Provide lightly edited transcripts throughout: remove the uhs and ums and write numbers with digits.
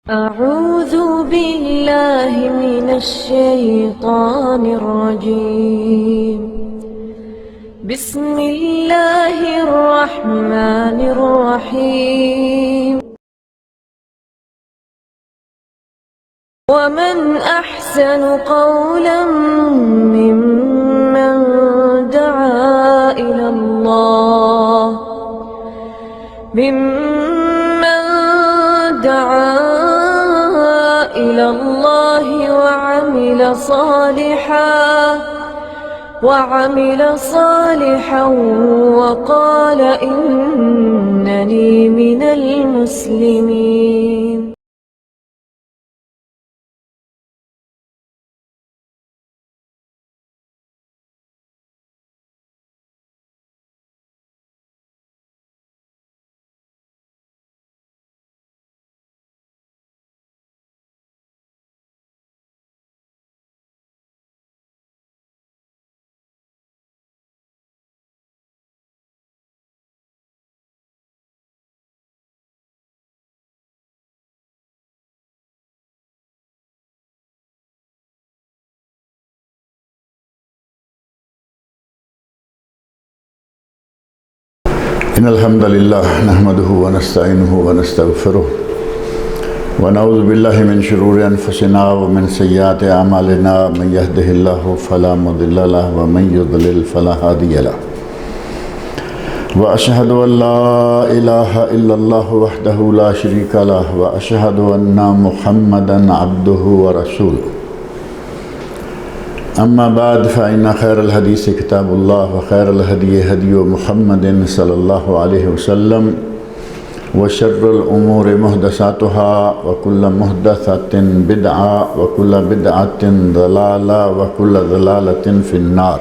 أعوذ بالله من الشيطان الرجيم. بسم الله الرحمن الرحيم. ومن أحسن قولا ممن دعا إلى الله وعمل صالحا وقال إنني من المسلمين. إن الحمد لله نحمده ونستعينه ونستغفره ونعوذ بالله من شرور أنفسنا ومن سيئات أعمالنا من يهده الله فلا مضل له ومن يضلل فلا هادي له وأشهد أن لا إله إلا الله وحده لا شريك له وأشهد أن محمدا عبده ورسوله. أما بعد فإن خير الحديث كتاب الله وخير الهدي هدي محمد صلى الله عليه وسلم وشر الأمور محدثاتها وكل محدثة بدعة وكل بدعة ضلالة وكل ضلالة في النار.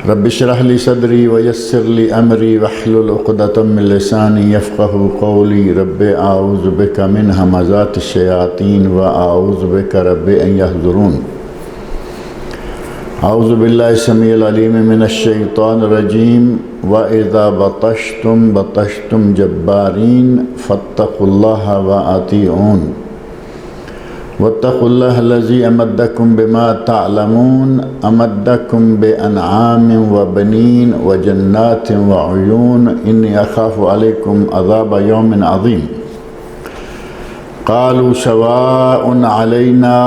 رب اشرح لي صدري ويسر لي أمري واحلل عقدة من لساني يفقهوا قولي. رب أعوذ بك من همزات الشياطين وأعوذ بك رب أن يحضرون. اعوذ باللہ السمیع العلیم من الشیطان الرجیم وَإِذَا بَطَشْتُمْ بَطَشْتُمْ جَبَّارِينَ فَاتَّقُوا اللَّهَ وَأَطِيعُونِ وَاتَّقُوا اللَّهَ الَّذِي أَمَدَّكُمْ بِمَا تَعْلَمُونَ أَمَدَّكُمْ بِأَنْعَامٍ وَبَنِينَ وَجَنَّاتٍ وَعُيُونٍ إِنِّي أَخَافُ عَلَيْكُمْ عَذَابَ يَوْمٍ عَظِيمٍ. قالوا سواء علينا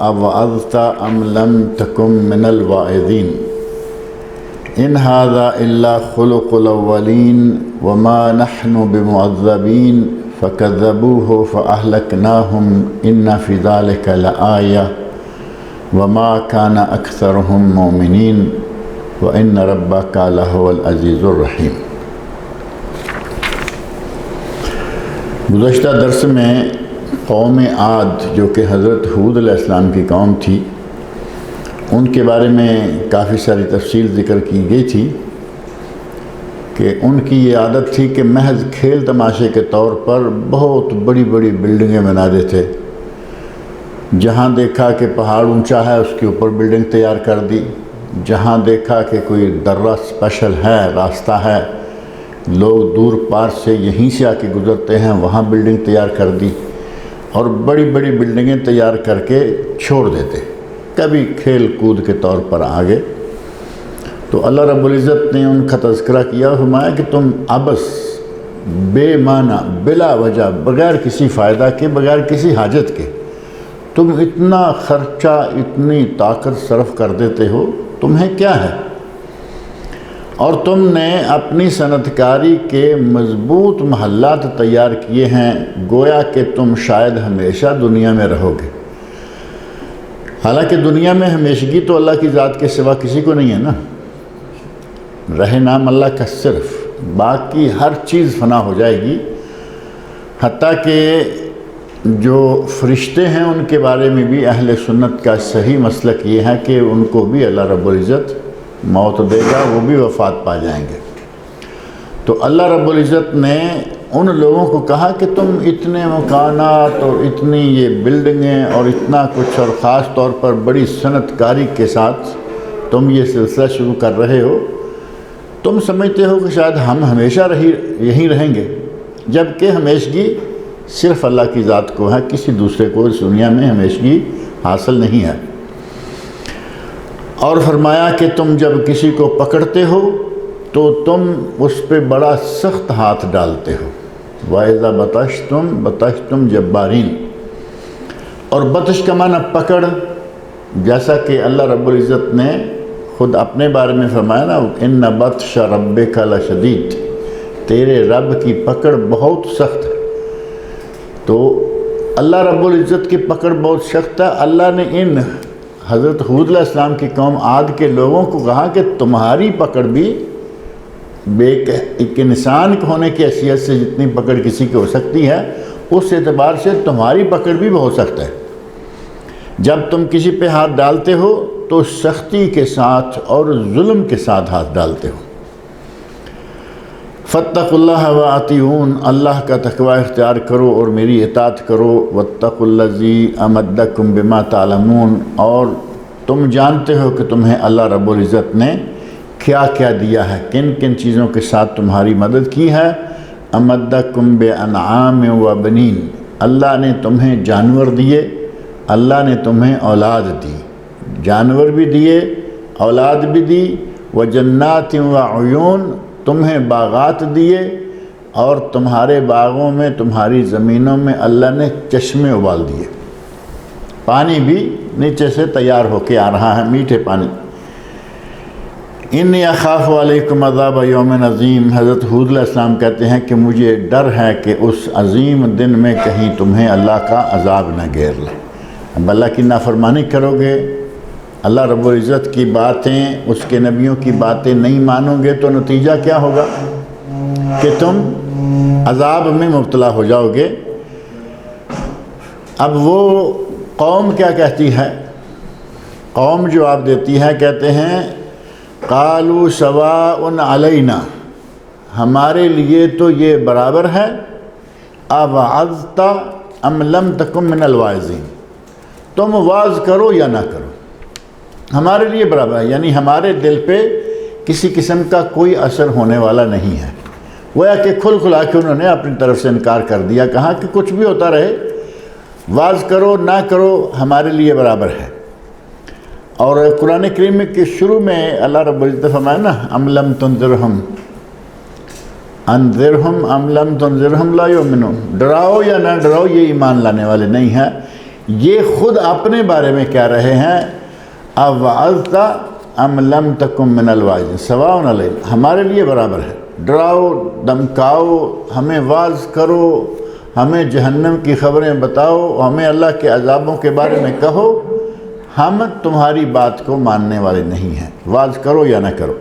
أوعظت أم لم تكن من الواعظين إن هذا إلا خلق الأولين وما نحن بمعذبين فكذبوه فأهلكناهم إن في ذلك لآية وما كان أكثرهم مؤمنين وإن ربك لهو العزيز الرحيم. گزشتہ درس میں قوم عاد جو کہ حضرت ہود علیہ السلام کی قوم تھی ان کے بارے میں کافی ساری تفصیل ذکر کی گئی تھی کہ ان کی یہ عادت تھی کہ محض کھیل تماشے کے طور پر بہت بڑی بڑی بلڈنگیں بنا دیتے. جہاں دیکھا کہ پہاڑ اونچا ہے اس کے اوپر بلڈنگ تیار کر دی، جہاں دیکھا کہ کوئی درہ اسپیشل ہے، راستہ ہے، لوگ دور پار سے یہیں سے آ کے گزرتے ہیں، وہاں بلڈنگ تیار کر دی اور بڑی بڑی بلڈنگیں تیار کر کے چھوڑ دیتے، کبھی کھیل کود کے طور پر آگے. تو اللہ رب العزت نے ان کا تذکرہ کیا اور فرمایا کہ تم عبث، بے معنی، بلا وجہ، بغیر کسی فائدہ کے، بغیر کسی حاجت کے تم اتنا خرچہ، اتنی طاقت صرف کر دیتے ہو، تمہیں کیا ہے؟ اور تم نے اپنی صنعت کاری کے مضبوط محلات تیار کیے ہیں، گویا کہ تم شاید ہمیشہ دنیا میں رہو گے. حالانکہ دنیا میں ہمیشگی تو اللہ کی ذات کے سوا کسی کو نہیں ہے نا، رہے نام اللہ کا صرف، باقی ہر چیز فنا ہو جائے گی. حتیٰ کہ جو فرشتے ہیں ان کے بارے میں بھی اہل سنت کا صحیح مسلک یہ ہے کہ ان کو بھی اللہ رب العزت موت دے گا، وہ بھی وفات پا جائیں گے. تو اللہ رب العزت نے ان لوگوں کو کہا کہ تم اتنے مکانات اور اتنی یہ بلڈنگیں اور اتنا کچھ، اور خاص طور پر بڑی صنعت کاری کے ساتھ تم یہ سلسلہ شروع کر رہے ہو، تم سمجھتے ہو کہ شاید ہم ہمیشہ یہیں رہیں گے، جبکہ ہمیشگی صرف اللہ کی ذات کو ہے، کسی دوسرے کو اس دنیا میں ہمیشگی حاصل نہیں ہے۔ اور فرمایا کہ تم جب کسی کو پکڑتے ہو تو تم اس پہ بڑا سخت ہاتھ ڈالتے ہو۔ وَإِذَا بَطَشْتُمْ جَبَّارِينَ، اور بطش کا معنی پکڑ، جیسا کہ اللہ رب العزت نے خود اپنے بارے میں فرمایا نا، اِنَّ بَطْشَ رَبِّكَ لَشَدِيدٌ، تیرے رب کی پکڑ بہت سخت ہے۔ تو اللہ رب العزت کی پکڑ بہت سخت ہے۔ اللہ نے ان حضرت ہود علیہ السلام کی قوم عاد کے لوگوں کو کہا کہ تمہاری پکڑ بھی ایک انسان ہونے کی حیثیت سے جتنی پکڑ کسی کی ہو سکتی ہے، اس اعتبار سے تمہاری پکڑ بھی بہت سخت ہے۔ جب تم کسی پہ ہاتھ ڈالتے ہو تو سختی کے ساتھ اور ظلم کے ساتھ ہاتھ ڈالتے ہو۔ فاتقوا اللہ وأطیعون، اللہ کا تقوی اختیار کرو اور میری اطاعت کرو۔ واتقوا الذی امدکم بما تعلمون، اور تم جانتے ہو کہ تمہیں اللہ رب العزت نے کیا کیا دیا ہے، کن کن چیزوں کے ساتھ تمہاری مدد کی ہے۔ امدکم بانعام وبنین، اللہ نے تمہیں جانور دیے، اللہ نے تمہیں اولاد دی، جانور بھی دیے، اولاد بھی دی۔ وجنات وعیون، تمہیں باغات دیے، اور تمہارے باغوں میں تمہاری زمینوں میں اللہ نے چشمے ابال دیے، پانی بھی نیچے سے تیار ہو کے آ رہا ہے، میٹھے پانی۔ انی اخاف علیکم عذاب یوم عظیم، حضرت ہود علیہ السلام کہتے ہیں کہ مجھے ڈر ہے کہ اس عظیم دن میں کہیں تمہیں اللہ کا عذاب نہ گھیر لے۔ اب اللہ کی نافرمانی کرو گے، اللہ رب العزت کی باتیں، اس کے نبیوں کی باتیں نہیں مانو گے تو نتیجہ کیا ہوگا کہ تم عذاب میں مبتلا ہو جاؤ گے۔ اب وہ قوم کیا کہتی ہے؟ قوم جواب دیتی ہے، کہتے ہیں قالوا سواء علینا، ہمارے لیے تو یہ برابر ہے، اوعظت ام لم تکن من الواعظین، تم واعظ کرو یا نہ کرو، ہمارے لیے برابر ہے، یعنی ہمارے دل پہ کسی قسم کا کوئی اثر ہونے والا نہیں ہے۔ گویا کہ کھل کھلا کے انہوں نے اپنی طرف سے انکار کر دیا، کہا کہ کچھ بھی ہوتا رہے، واعظ کرو نہ کرو ہمارے لیے برابر ہے۔ اور قرآن کریم کے شروع میں اللہ رب العزت فرمایا نا، ام لم تنذرہم انذرہم ام لم تنذرہم لا یؤمنون، ڈراؤ یا نہ ڈراؤ یہ ایمان لانے والے نہیں ہیں۔ یہ خود اپنے بارے میں کہہ رہے ہیں، اوعظت ام لم تکن من الواعظین سواء علینا، ہمارے لیے برابر ہے، ڈراؤ دمکاؤ، ہمیں واعظ کرو، ہمیں جہنم کی خبریں بتاؤ، ہمیں اللہ کے عذابوں کے بارے میں کہو، ہم تمہاری بات کو ماننے والے نہیں ہیں، واعظ کرو یا نہ کرو۔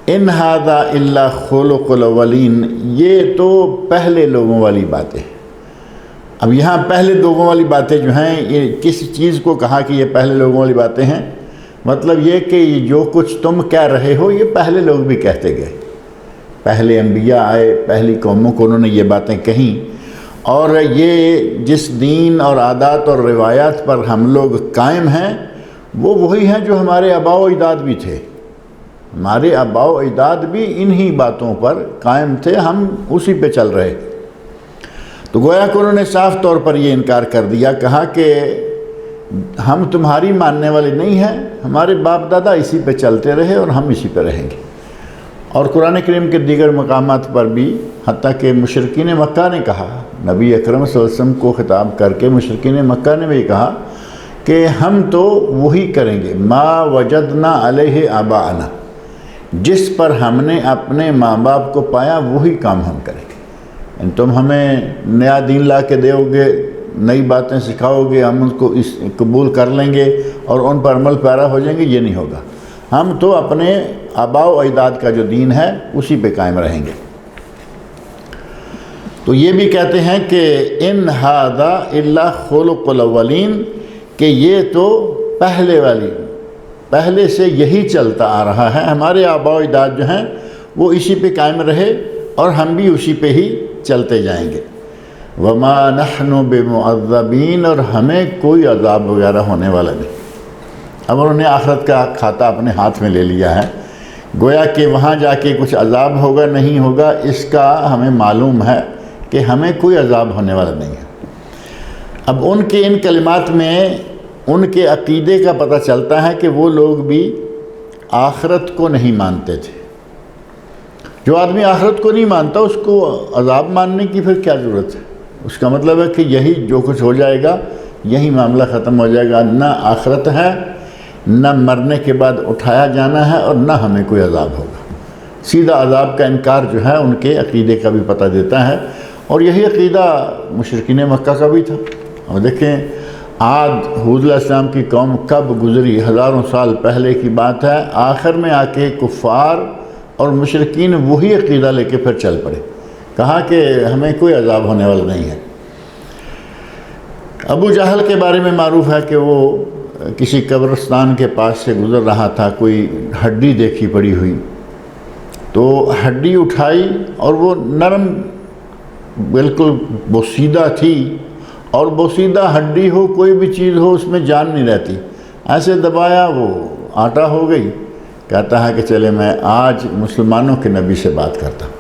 ان ھذا الا خلق الاولین، یہ تو پہلے لوگوں والی باتیں۔ اب یہاں پہلے لوگوں والی باتیں جو ہیں، یہ کس چیز کو کہا کہ یہ پہلے لوگوں والی باتیں ہیں؟ مطلب یہ کہ جو کچھ تم کہہ رہے ہو یہ پہلے لوگ بھی کہتے گئے، پہلے انبیاء آئے، پہلی قوموں کو انہوں نے یہ باتیں کہیں، اور یہ جس دین اور عادات اور روایات پر ہم لوگ قائم ہیں وہ وہی ہیں جو ہمارے آباء و اجداد بھی تھے، ہمارے آباء و اجداد بھی انہی باتوں پر قائم تھے، ہم اسی پہ چل رہے۔ تو گویا کہ انہوں نے صاف طور پر یہ انکار کر دیا، کہا کہ ہم تمہاری ماننے والے نہیں ہیں، ہمارے باپ دادا اسی پہ چلتے رہے اور ہم اسی پہ رہیں گے۔ اور قرآن کریم کے دیگر مقامات پر بھی، حتیٰ کہ مشرکین مکہ نے کہا، نبی اکرم صلی اللہ علیہ وسلم کو خطاب کر کے مشرکین مکہ نے بھی کہا کہ ہم تو وہی کریں گے، ما وجدنا علیہ آباءنا، جس پر ہم نے اپنے ماں باپ کو پایا وہی کام ہم کریں گے۔ تم ہمیں نیا دین لا کے دو گے، نئی باتیں سکھاؤ گے، ہم ان کو قبول کر لیں گے اور ان پر عمل پیرا ہو جائیں گے، یہ نہیں ہوگا، ہم تو اپنے آباء و اجداد کا جو دین ہے اسی پہ قائم رہیں گے۔ تو یہ بھی کہتے ہیں کہ ان ھذا الا خلق الاولین، کہ یہ تو پہلے سے یہی چلتا آ رہا ہے، ہمارے آباء و اجداد جو ہیں وہ اسی پہ قائم رہے اور ہم بھی اسی پہ ہی چلتے جائیں گے۔ وما نحن بمعذبین، اور ہمیں کوئی عذاب وغیرہ ہونے والا نہیں۔ اب انہوں نے آخرت کا کھاتہ اپنے ہاتھ میں لے لیا ہے، گویا کہ وہاں جا کے کچھ عذاب ہوگا نہیں ہوگا اس کا ہمیں معلوم ہے کہ کہ ہمیں کوئی عذاب ہونے والا نہیں ہے۔ اب ان کے ان کلمات میں ان کے عقیدے کا پتہ چلتا ہے کہ وہ لوگ بھی آخرت کو نہیں مانتے تھے۔ جو آدمی آخرت کو نہیں مانتا اس کو عذاب ماننے کی پھر کیا ضرورت ہے؟ اس کا مطلب ہے کہ یہی جو کچھ ہو جائے گا یہی معاملہ ختم ہو جائے گا، نہ آخرت ہے، نہ مرنے کے بعد اٹھایا جانا ہے، اور نہ ہمیں کوئی عذاب ہوگا۔ سیدھا عذاب کا انکار جو ہے ان کے عقیدے کا بھی پتہ دیتا ہے، اور یہی عقیدہ مشرکین مکہ کا بھی تھا۔ اور دیکھیں عاد حود علیہ السلام کی قوم کب گزری، ہزاروں سال پہلے کی بات ہے، آخر میں آ کے کفار اور مشرکین وہی عقیدہ لے کے پھر چل پڑے، کہا کہ ہمیں کوئی عذاب ہونے والا نہیں ہے۔ ابو جہل کے بارے میں معروف ہے کہ وہ کسی قبرستان کے پاس سے گزر رہا تھا، کوئی ہڈی دیکھی پڑی ہوئی، تو ہڈی اٹھائی اور وہ نرم بالکل بوسیدہ تھی، اور بوسیدہ ہڈی ہو کوئی بھی چیز ہو اس میں جان نہیں رہتی، ایسے دبایا وہ آٹا ہو گئی۔ کہتا ہے کہ چلے میں آج مسلمانوں کے نبی سے بات کرتا ہوں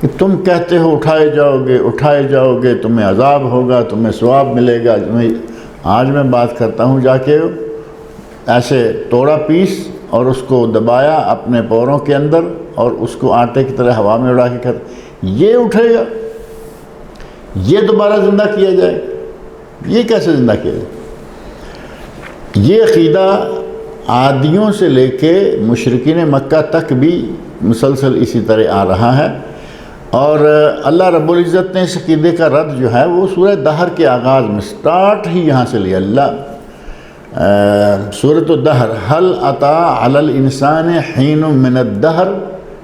کہ تم کہتے ہو اٹھائے جاؤ گے تمہیں عذاب ہوگا، تمہیں ثواب ملے گا، آج میں بات کرتا ہوں۔ جا کے ایسے توڑا پیس اور اس کو دبایا اپنے پوروں کے اندر، اور اس کو آٹے کی طرح ہوا میں اڑا کے کہتا یہ اٹھے گا، یہ دوبارہ زندہ کیا جائے گا، یہ کیسے زندہ کیا جائے؟ یہ عقیدہ عادیوں سے لے کے مشرکین مکہ تک بھی مسلسل اسی طرح آ رہا ہے، اور اللہ رب العزت نے اس عقیدے کا رد جو ہے وہ سورہ دہر کے آغاز میں سٹارٹ ہی یہاں سے لیا۔ سورۃ الدہر، هل اتی علی الانسان حین من الدہر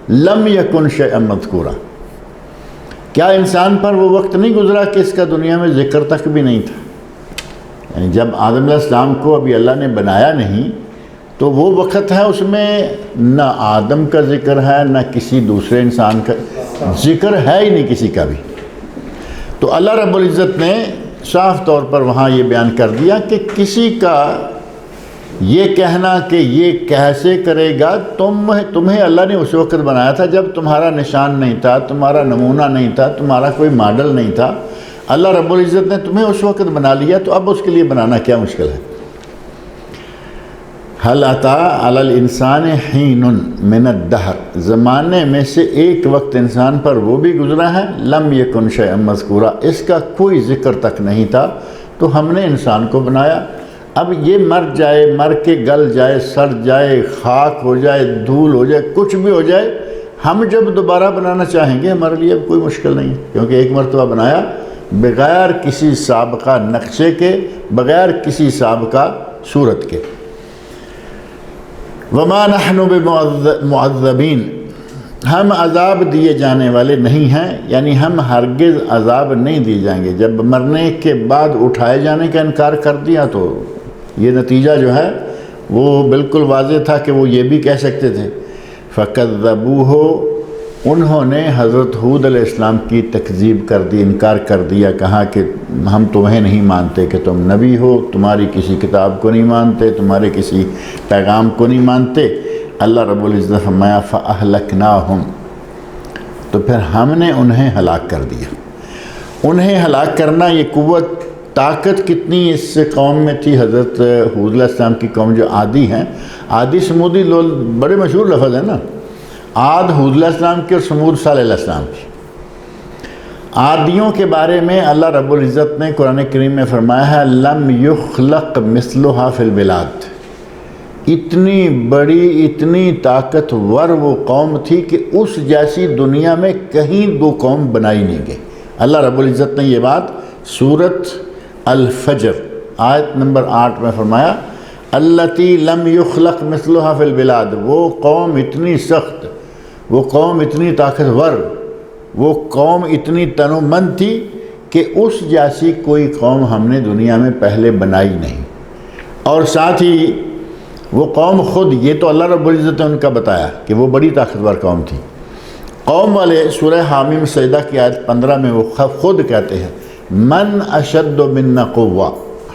لم یکن شیئا مذکورا، کیا انسان پر وہ وقت نہیں گزرا کہ اس کا دنیا میں ذکر تک بھی نہیں تھا؟ یعنی جب آدم علیہ السلام کو ابھی اللہ نے بنایا نہیں تو وہ وقت ہے، اس میں نہ آدم کا ذکر ہے نہ کسی دوسرے انسان کا ذکر ہے ہی نہیں کسی کا بھی۔ تو اللہ رب العزت نے صاف طور پر وہاں یہ بیان کر دیا کہ کسی کا یہ کہنا کہ یہ کیسے کرے گا، تمہیں اللہ نے اس وقت بنایا تھا جب تمہارا نشان نہیں تھا، تمہارا نمونہ نہیں تھا، تمہارا کوئی ماڈل نہیں تھا۔ اللہ رب العزت نے تمہیں اس وقت بنا لیا، تو اب اس کے لیے بنانا کیا مشکل ہے؟ هل اتی علی الانسان حین من الدہر، زمانے میں سے ایک وقت انسان پر وہ بھی گزرا ہے، لم یکن شیئا مذکورا، اس کا کوئی ذکر تک نہیں تھا، تو ہم نے انسان کو بنایا۔ اب یہ مر جائے، مر کے گل جائے، سڑ جائے، خاک ہو جائے، دھول ہو جائے، کچھ بھی ہو جائے، ہم جب دوبارہ بنانا چاہیں گے ہمارے لیے اب کوئی مشکل نہیں ہے، کیونکہ ایک مرتبہ بنایا بغیر کسی سابقہ نقشے کے، بغیر کسی سابقہ صورت کے۔ وما نحن بمعذبین، ہم عذاب دیے جانے والے نہیں ہیں، یعنی ہم ہرگز عذاب نہیں دیے جائیں گے۔ جب مرنے کے بعد اٹھائے جانے کا انکار کر دیا تو یہ نتیجہ جو ہے وہ بالکل واضح تھا کہ وہ یہ بھی کہہ سکتے تھے۔ فَكَذَّبُوهُ، انہوں نے حضرت حود علیہ السلام کی تکذیب کر دی، انکار کر دیا، کہا کہ ہم تمہیں نہیں مانتے کہ تم نبی ہو، تمہاری کسی کتاب کو نہیں مانتے، تمہارے کسی پیغام کو نہیں مانتے۔ اللہ رب العزت فرمایا فَأَهْلَكْنَاهُمْ، تو پھر ہم نے انہیں ہلاک کر دیا۔ انہیں ہلاک کرنا، یہ قوت طاقت کتنی اس قوم میں تھی۔ حضرت حود علیہ السلام کی قوم جو عادی ہیں، عادی سمودی لوگ بڑے مشہور لفظ ہیں نا، عاد حود علیہ السلام کی اور سمود صالح علیہ السلام کی۔ عادیوں کے بارے میں اللہ رب العزت نے قرآن کریم میں فرمایا ہے لم یخلق مثلھا فی البلاد، اتنی بڑی اتنی طاقتور وہ قوم تھی کہ اس جیسی دنیا میں کہیں دو قوم بنائی نہیں گئی۔ اللہ رب العزت نے یہ بات سورۃ الفجر آیت نمبر 8 میں فرمایا التی لم یخلق مثلھا فی البلاد، وہ قوم اتنی سخت، وہ قوم اتنی طاقتور، وہ قوم اتنی تنومند تھی کہ اس جیسی کوئی قوم ہم نے دنیا میں پہلے بنائی نہیں۔ اور ساتھ ہی وہ قوم خود، یہ تو اللہ رب العزت نے ان کا بتایا کہ وہ بڑی طاقتور قوم تھی۔ قوم والے سورہ حامیم سجدہ کی آیت 15 میں وہ خود کہتے ہیں من اشد منا قوہ،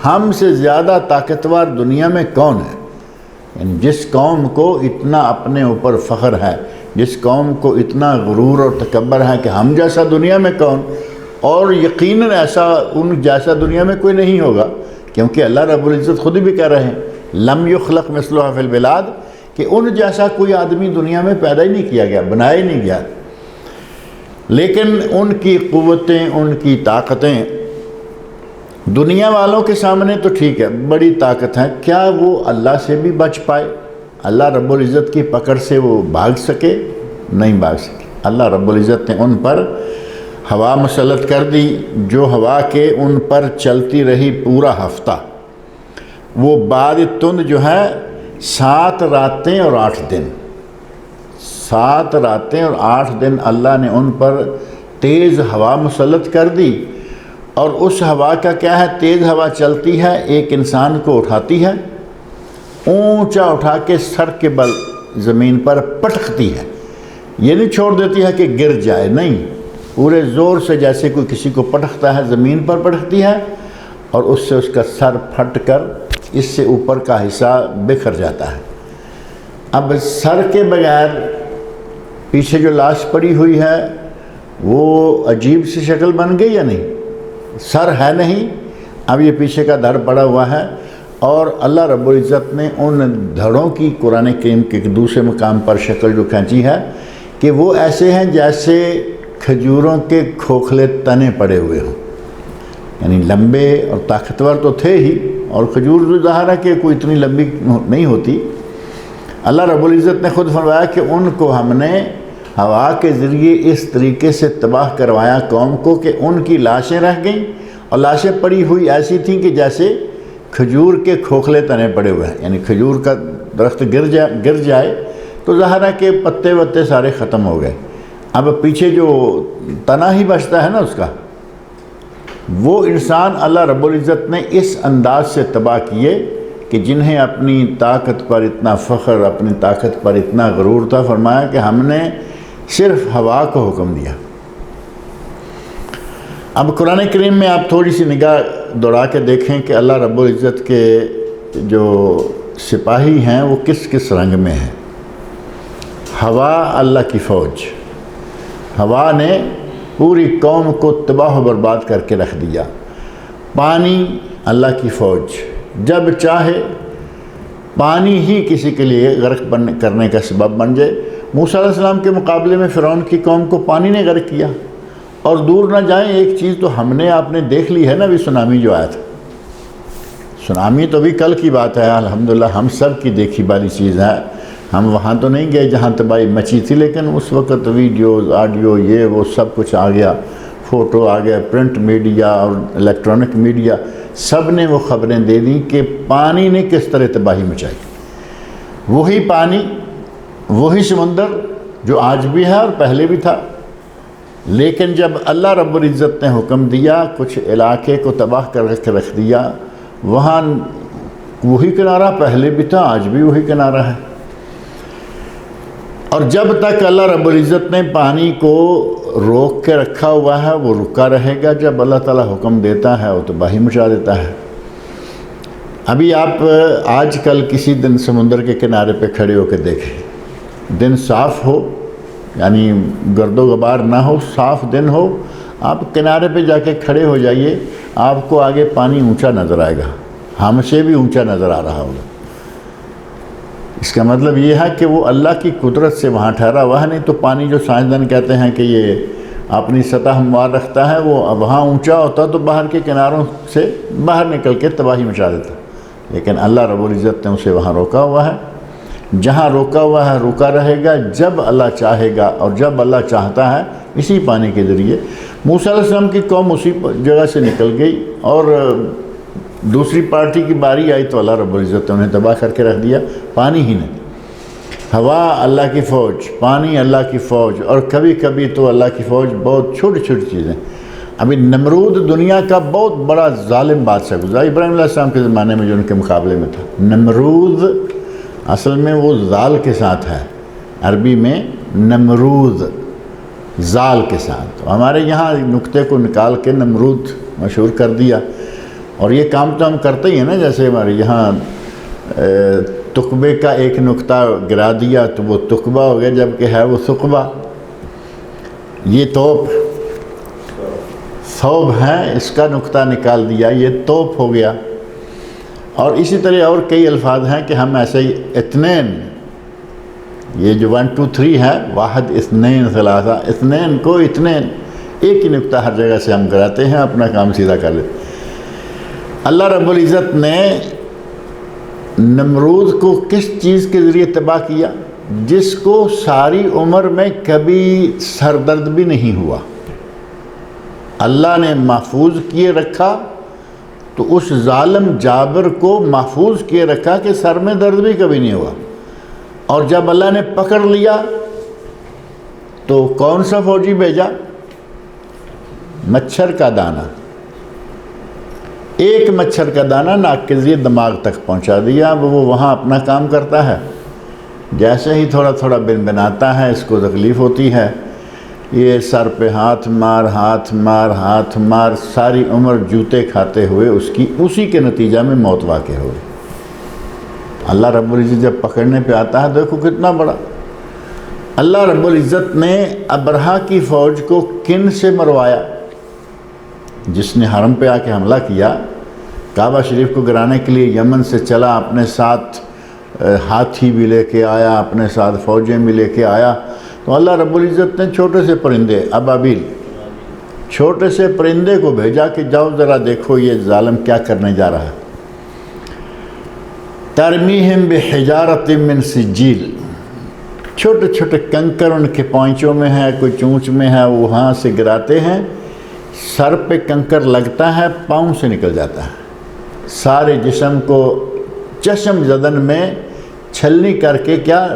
ہم سے زیادہ طاقتور دنیا میں کون ہے؟ یعنی جس قوم کو اتنا اپنے اوپر فخر ہے، جس قوم کو اتنا غرور اور تکبر ہے کہ ہم جیسا دنیا میں کون، اور یقیناً ایسا ان جیسا دنیا میں کوئی نہیں ہوگا، کیونکہ اللہ رب العزت خود بھی کہہ رہے ہیں لم یخلق مثلھا فی البلاد، کہ ان جیسا کوئی آدمی دنیا میں پیدا ہی نہیں کیا گیا، بنایا ہی نہیں گیا۔ لیکن ان کی قوتیں، ان کی طاقتیں دنیا والوں کے سامنے تو ٹھیک ہے، بڑی طاقت ہے، کیا وہ اللہ سے بھی بچ پائے؟ اللہ رب العزت کی پکڑ سے وہ بھاگ سکے؟ نہیں بھاگ سکے۔ اللہ رب العزت نے ان پر ہوا مسلط کر دی، جو ہوا کے ان پر چلتی رہی پورا ہفتہ۔ وہ باد تند جو ہے 7 راتیں اور 8 دن، 7 راتیں اور 8 دن اللہ نے ان پر تیز ہوا مسلط کر دی۔ اور اس ہوا کا کیا ہے؟ تیز ہوا چلتی ہے، ایک انسان کو اٹھاتی ہے، اونچا اٹھا کے سر کے بل زمین پر پٹکتی ہے، یہ نہیں چھوڑ دیتی ہے کہ گر جائے، نہیں، پورے زور سے جیسے کوئی کسی کو پٹکتا ہے زمین پر پٹکتی ہے، اور اس سے اس کا سر پھٹ کر اس سے اوپر کا حصہ بکھر جاتا ہے۔ اب سر کے بغیر پیچھے جو لاش پڑی ہوئی ہے وہ عجیب سی شکل بن گئی یا نہیں؟ سر ہے نہیں، اب یہ پیچھے کا دھڑ پڑا ہوا ہے، اور اللہ رب العزت نے ان دھڑوں کی قرآن کریم کے ایک دوسرے مقام پر شکل جو کھینچی ہے کہ وہ ایسے ہیں جیسے کھجوروں کے کھوکھلے تنے پڑے ہوئے ہوں، یعنی لمبے اور طاقتور تو تھے ہی، اور کھجور جو ظاہر ہے کہ کوئی اتنی لمبی نہیں ہوتی۔ اللہ رب العزت نے خود فرمایا کہ ان کو ہم نے ہوا کے ذریعے اس طریقے سے تباہ کروایا قوم کو کہ ان کی لاشیں رہ گئیں، اور لاشیں پڑی ہوئی ایسی تھیں کہ جیسے کھجور کے کھوکھلے تنے پڑے ہوئے ہیں، یعنی کھجور کا درخت گر جائے تو ظاہر ہے کہ پتے وتے سارے ختم ہو گئے، اب پیچھے جو تنا ہی بچتا ہے نا اس کا، وہ انسان اللہ رب العزت نے اس انداز سے تباہ کیے کہ جنہیں اپنی طاقت پر اتنا فخر، اپنی طاقت پر اتنا غرور تھا، فرمایا کہ ہم نے صرف ہوا کو حکم دیا۔ اب قرآن کریم میں آپ تھوڑی سی نگاہ دوڑا کے دیکھیں کہ اللہ رب العزت کے جو سپاہی ہیں وہ کس کس رنگ میں ہیں۔ ہوا اللہ کی فوج، ہوا نے پوری قوم کو تباہ و برباد کر کے رکھ دیا۔ پانی اللہ کی فوج، جب چاہے پانی ہی کسی کے لیے غرق کرنے کا سبب بن جائے۔ موسیٰ علیہ السلام کے مقابلے میں فرعون کی قوم کو پانی نے غرق کیا، اور دور نہ جائیں ایک چیز تو ہم نے آپ نے دیکھ لی ہے نا، بھی سونامی جو آیا تھا، سونامی تو بھی کل کی بات ہے، الحمدللہ ہم سب کی دیکھی والی چیز ہے، ہم وہاں تو نہیں گئے جہاں تباہی مچی تھی، لیکن اس وقت ویڈیوز، آڈیو، یہ وہ سب کچھ آ گیا، فوٹو آ گیا، پرنٹ میڈیا اور الیکٹرانک میڈیا، سب نے وہ خبریں دے دیں کہ پانی نے کس طرح تباہی مچائی۔ وہی پانی، وہی سمندر جو آج بھی ہے اور پہلے بھی تھا، لیکن جب اللہ رب العزت نے حکم دیا کچھ علاقے کو تباہ کر کے رکھ دیا، وہاں وہی کنارہ پہلے بھی تھا، آج بھی وہی کنارہ ہے۔ اور جب تک اللہ رب العزت نے پانی کو روک کے رکھا ہوا ہے وہ رکا رہے گا، جب اللہ تعالیٰ حکم دیتا ہے وہ تباہی مچا دیتا ہے۔ ابھی آپ آج کل کسی دن سمندر کے کنارے پہ کھڑے ہو کے دیکھیں، دن صاف ہو، یعنی گرد و غبار نہ ہو، صاف دن ہو، آپ کنارے پہ جا کے کھڑے ہو جائیے، آپ کو آگے پانی اونچا نظر آئے گا، ہم سے بھی اونچا نظر آ رہا ہوگا۔ اس کا مطلب یہ ہے کہ وہ اللہ کی قدرت سے وہاں ٹھہرا ہوا ہے، نہیں تو پانی جو سائنسدان کہتے ہیں کہ یہ اپنی سطح ہموار رکھتا ہے، وہ وہاں اونچا ہوتا تو باہر کے کناروں سے باہر نکل کے تباہی مچا دیتا، لیکن اللہ رب العزت نے اسے وہاں روکا ہوا ہے۔ جہاں روکا ہوا ہے روکا رہے گا، جب اللہ چاہے گا اور جب اللہ چاہتا ہے اسی پانی کے ذریعے۔ موسیٰ علیہ السلام کی قوم اسی جگہ سے نکل گئی، اور دوسری پارٹی کی باری آئی تو اللہ رب العزت نے انہیں تباہ کر کے رکھ دیا، پانی ہی نے۔ ہوا اللہ کی فوج، پانی اللہ کی فوج، اور کبھی کبھی تو اللہ کی فوج بہت چھوٹی چھوٹی چیزیں۔ ابھی نمرود دنیا کا بہت بڑا ظالم بادشاہ گزرا ابراہیم علیہ السلام کے زمانے میں جو ان کے مقابلے میں تھا۔ نمرود اصل میں وہ زال کے ساتھ ہے، عربی میں نمرود زال کے ساتھ، ہمارے یہاں نقطے کو نکال کے نمرود مشہور کر دیا، اور یہ کام تو ہم کرتے ہی ہیں نا، جیسے ہمارے یہاں تقبے کا ایک نقطہ گرا دیا تو وہ تقبہ ہو گیا، جبکہ ہے وہ ثقبہ۔ یہ توپ ثوب ہیں اس کا نقطہ نکال دیا، یہ توپ ہو گیا۔ اور اسی طرح اور کئی الفاظ ہیں کہ ہم ایسے ہی اثنین، یہ جو 1 2 3 ہے، واحد اثنین ثلاثہ، اثنین کو اثنین، ایک ہی نقطہ ہر جگہ سے ہم کراتے ہیں، اپنا کام سیدھا کر لیتے۔ اللہ رب العزت نے نمرود کو کس چیز کے ذریعے تباہ کیا؟ جس کو ساری عمر میں کبھی سر درد بھی نہیں ہوا، اللہ نے محفوظ کیے رکھا، تو اس ظالم جابر کو محفوظ کیے رکھا کہ سر میں درد بھی کبھی نہیں ہوا۔ اور جب اللہ نے پکڑ لیا تو کون سا فوجی بھیجا؟ مچھر کا دانہ، ایک مچھر کا دانہ ناک کے ذریعے دماغ تک پہنچا دیا۔ اب وہ وہاں اپنا کام کرتا ہے، جیسے ہی تھوڑا تھوڑا بنبناتا ہے، اس کو تکلیف ہوتی ہے، یہ سر پہ ہاتھ مار ہاتھ مار ہاتھ مار، ساری عمر جوتے کھاتے ہوئے اسی کے نتیجہ میں موت واقع ہوئی۔ اللہ رب العزت جب پکڑنے پہ آتا ہے، دیکھو کتنا بڑا۔ اللہ رب العزت نے ابرہہ کی فوج کو کن سے مروایا؟ جس نے حرم پہ آ کے حملہ کیا، کعبہ شریف کو گرانے کے لیے یمن سے چلا، اپنے ساتھ ہاتھی بھی لے کے آیا، اپنے ساتھ فوجیں بھی لے کے آیا، تو اللہ رب العزت نے چھوٹے سے پرندے، ابابیل، چھوٹے سے پرندے کو بھیجا کہ جاؤ ذرا دیکھو یہ ظالم کیا کرنے جا رہا ہے۔ ترمیہم بحجارۃ من سجیل، چھوٹے چھوٹے کنکر ان کے پوائنچوں میں ہے، کوئی چونچ میں ہے، وہاں سے گراتے ہیں، سر پہ کنکر لگتا ہے، پاؤں سے نکل جاتا ہے، سارے جسم کو چشم زدن میں چھلنی کر کے کیا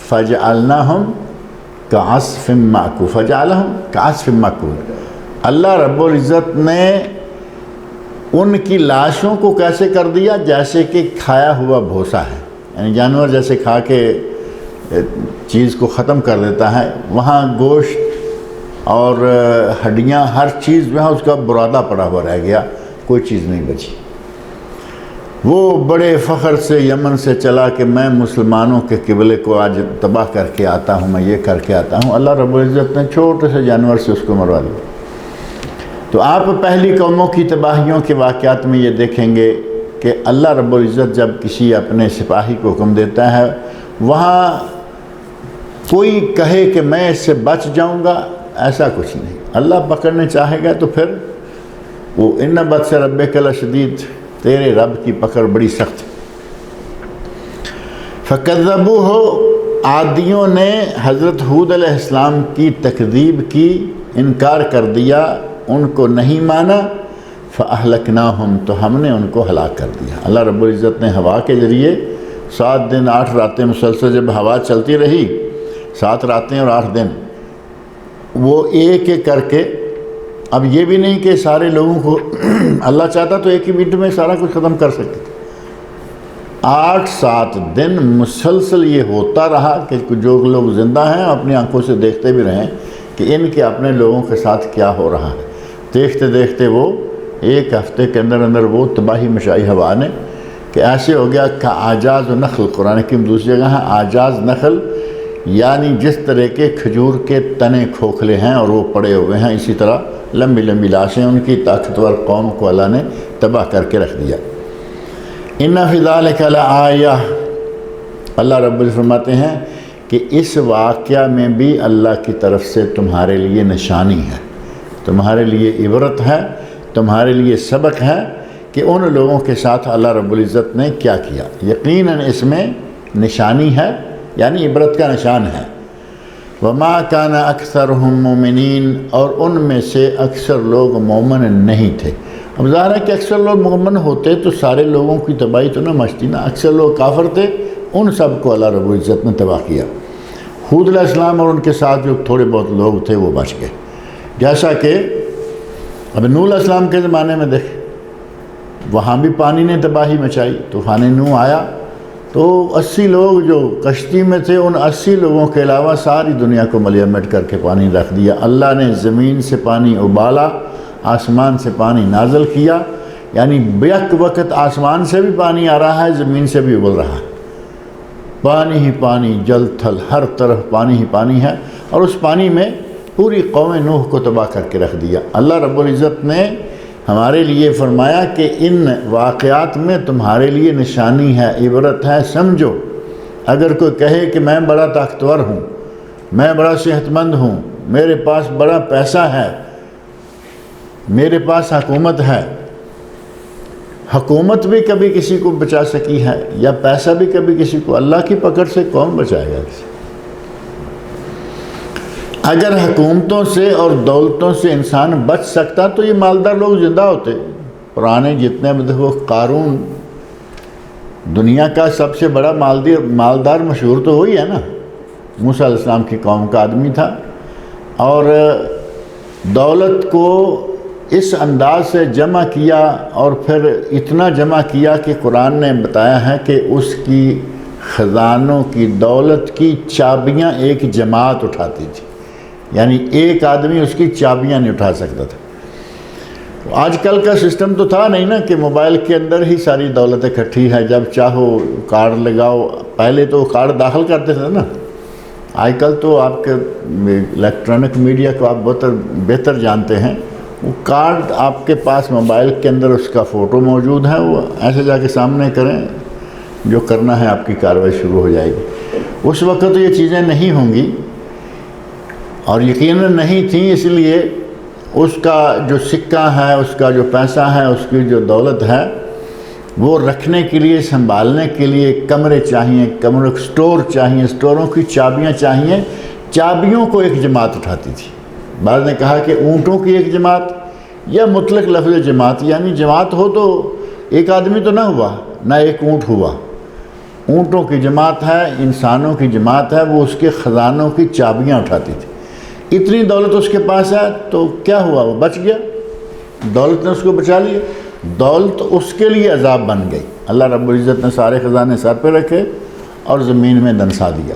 فَجْعَلْنَاهُمْ كَعَصْفٍ مَّأْكُولٍ، فَجْعَلَهُمْ كَعَصْفٍ مَّأْكُولٍ۔ اللہ رب العزت نے ان کی لاشوں کو کیسے کر دیا؟ جیسے کہ کھایا ہوا بھوسا ہے، یعنی جانور جیسے کھا کے چیز کو ختم کر دیتا ہے، وہاں گوشت اور ہڈیاں ہر چیز میں اس کا برادہ پڑا ہوا رہ گیا، کوئی چیز نہیں بچی۔ وہ بڑے فخر سے یمن سے چلا کہ میں مسلمانوں کے قبلے کو آج تباہ کر کے آتا ہوں، میں یہ کر کے آتا ہوں۔ اللہ رب العزت نے چھوٹے سے جانور سے اس کو مروا دیا۔ تو آپ پہلی قوموں کی تباہیوں کے واقعات میں یہ دیکھیں گے کہ اللہ رب العزت جب کسی اپنے سپاہی کو حکم دیتا ہے، وہاں کوئی کہے کہ میں اس سے بچ جاؤں گا، ایسا کچھ نہیں۔ اللہ پکڑنے چاہے گا تو پھر وہ ان بطش ربک لشدید، تیرے رب کی پکڑ بڑی سخت۔ فَكَذَّبُوهُ، عادیوں نے حضرت ہود علیہ السلام کی تکذیب کی، انکار کر دیا، ان کو نہیں مانا۔ فَأَهْلَكْنَاهُمْ، تو ہم نے ان کو ہلاک کر دیا۔ اللہ رب العزت نے ہوا کے ذریعے 7 دن 8 راتیں مسلسل جب ہوا چلتی رہی، 7 راتیں اور 8 دن، وہ ایک ایک کر کے، اب یہ بھی نہیں کہ سارے لوگوں کو اللہ چاہتا تو ایک ہی منٹ میں سارا کچھ ختم کر سکتے تھے۔ 8-7 دن مسلسل یہ ہوتا رہا کہ جو لوگ زندہ ہیں اپنی آنکھوں سے دیکھتے بھی رہیں کہ ان کے اپنے لوگوں کے ساتھ کیا ہو رہا ہے۔ دیکھتے دیکھتے وہ 1 ہفتے کے اندر اندر وہ تباہی مچائی ہوا نے کہ ایسے ہو گیا کہ آجاز نخل، قرآن کی دوسری جگہ ہے آجاز نخل، یعنی جس طرح کے کھجور کے تنے کھوکھلے ہیں اور وہ پڑے ہوئے ہیں، اسی طرح لمبی لمبی لاشیں ان کی طاقتور قوم کو اللہ نے تباہ کر کے رکھ دیا۔ ان فی ذلک لآیہ، اللہ رب العزت فرماتے ہیں کہ اس واقعہ میں بھی اللہ کی طرف سے تمہارے لیے نشانی ہے، تمہارے لیے عبرت ہے، تمہارے لیے سبق ہے کہ ان لوگوں کے ساتھ اللہ رب العزت نے کیا کیا۔ یقیناً اس میں نشانی ہے، یعنی عبرت کا نشان ہے۔ وما کان اکثرهم مومنین، اور ان میں سے اکثر لوگ مومن نہیں تھے۔ اب ظاہر ہے کہ اکثر لوگ مومن ہوتے تو سارے لوگوں کی تباہی تو نہ مچتی نا، اکثر لوگ کافر تھے، ان سب کو اللہ رب العزت نے تباہ کیا۔ ہود علیہ السلام اور ان کے ساتھ جو تھوڑے بہت لوگ تھے وہ بچ گئے، جیسا کہ اب نوح علیہ السلام کے زمانے میں دیکھیں، وہاں بھی پانی نے تباہی مچائی، طوفان نوح آیا تو 80 لوگ جو کشتی میں تھے، ان 80 لوگوں کے علاوہ ساری دنیا کو ملیمٹ کر کے پانی رکھ دیا۔ اللہ نے زمین سے پانی ابالا، آسمان سے پانی نازل کیا، یعنی بیک وقت آسمان سے بھی پانی آ رہا ہے، زمین سے بھی ابل رہا ہے، پانی ہی پانی، جل تھل ہر طرف پانی ہی پانی ہے۔ اور اس پانی میں پوری قوم نوح کو تباہ کر کے رکھ دیا۔ اللہ رب العزت نے ہمارے لیے فرمایا کہ ان واقعات میں تمہارے لیے نشانی ہے، عبرت ہے، سمجھو۔ اگر کوئی کہے کہ میں بڑا طاقتور ہوں، میں بڑا صحت مند ہوں، میرے پاس بڑا پیسہ ہے، میرے پاس حکومت ہے، حکومت بھی کبھی کسی کو بچا سکی ہے یا پیسہ بھی کبھی کسی کو، اللہ کی پکڑ سے کون بچائے گا کسی؟ اگر حکومتوں سے اور دولتوں سے انسان بچ سکتا تو یہ مالدار لوگ زندہ ہوتے۔ پرانے جتنے وہ قارون دنیا کا سب سے بڑا مالدار مشہور تو وہی ہے نا، موسیٰ علیہ السلام کی قوم کا آدمی تھا، اور دولت کو اس انداز سے جمع کیا اور پھر اتنا جمع کیا کہ قرآن نے بتایا ہے کہ اس کی خزانوں کی دولت کی چابیاں ایک جماعت اٹھاتی تھی، یعنی ایک آدمی اس کی چابیاں نہیں اٹھا سکتا تھا۔ آج کل کا سسٹم تو تھا نہیں نا کہ موبائل کے اندر ہی ساری دولت اکٹھی ہے، جب چاہو کارڈ لگاؤ، پہلے تو کارڈ داخل کرتے تھے نا، آج کل تو آپ کے الیکٹرانک میڈیا کو آپ بہتر جانتے ہیں، وہ کارڈ آپ کے پاس موبائل کے اندر اس کا فوٹو موجود ہے، وہ ایسے جا کے سامنے کریں، جو کرنا ہے آپ کی کارروائی شروع ہو جائے گی۔ اس وقت تو یہ چیزیں نہیں ہوں گی، اور یقیناً نہیں تھیں، اس لیے اس کا جو سکہ ہے، اس کا جو پیسہ ہے، اس کی جو دولت ہے، وہ رکھنے کے لیے، سنبھالنے کے لیے کمرے چاہیے، کمرے سٹور چاہیے، سٹوروں کی چابیاں چاہیے۔ چابیوں کو ایک جماعت اٹھاتی تھی۔ بعض نے کہا کہ اونٹوں کی ایک جماعت، یا مطلق لفظ جماعت، یعنی جماعت ہو تو ایک آدمی تو نہ ہوا، نہ ایک اونٹ ہوا، اونٹوں کی جماعت ہے، انسانوں کی جماعت ہے، وہ اس کے خزانوں کی چابیاں اٹھاتی تھی۔ اتنی دولت اس کے پاس ہے تو کیا ہوا، وہ بچ گیا، دولت نے اس کو بچا لیا، دولت اس کے لیے عذاب بن گئی۔ اللہ رب العزت نے سارے خزانے سر پہ رکھے اور زمین میں دنسا دیا۔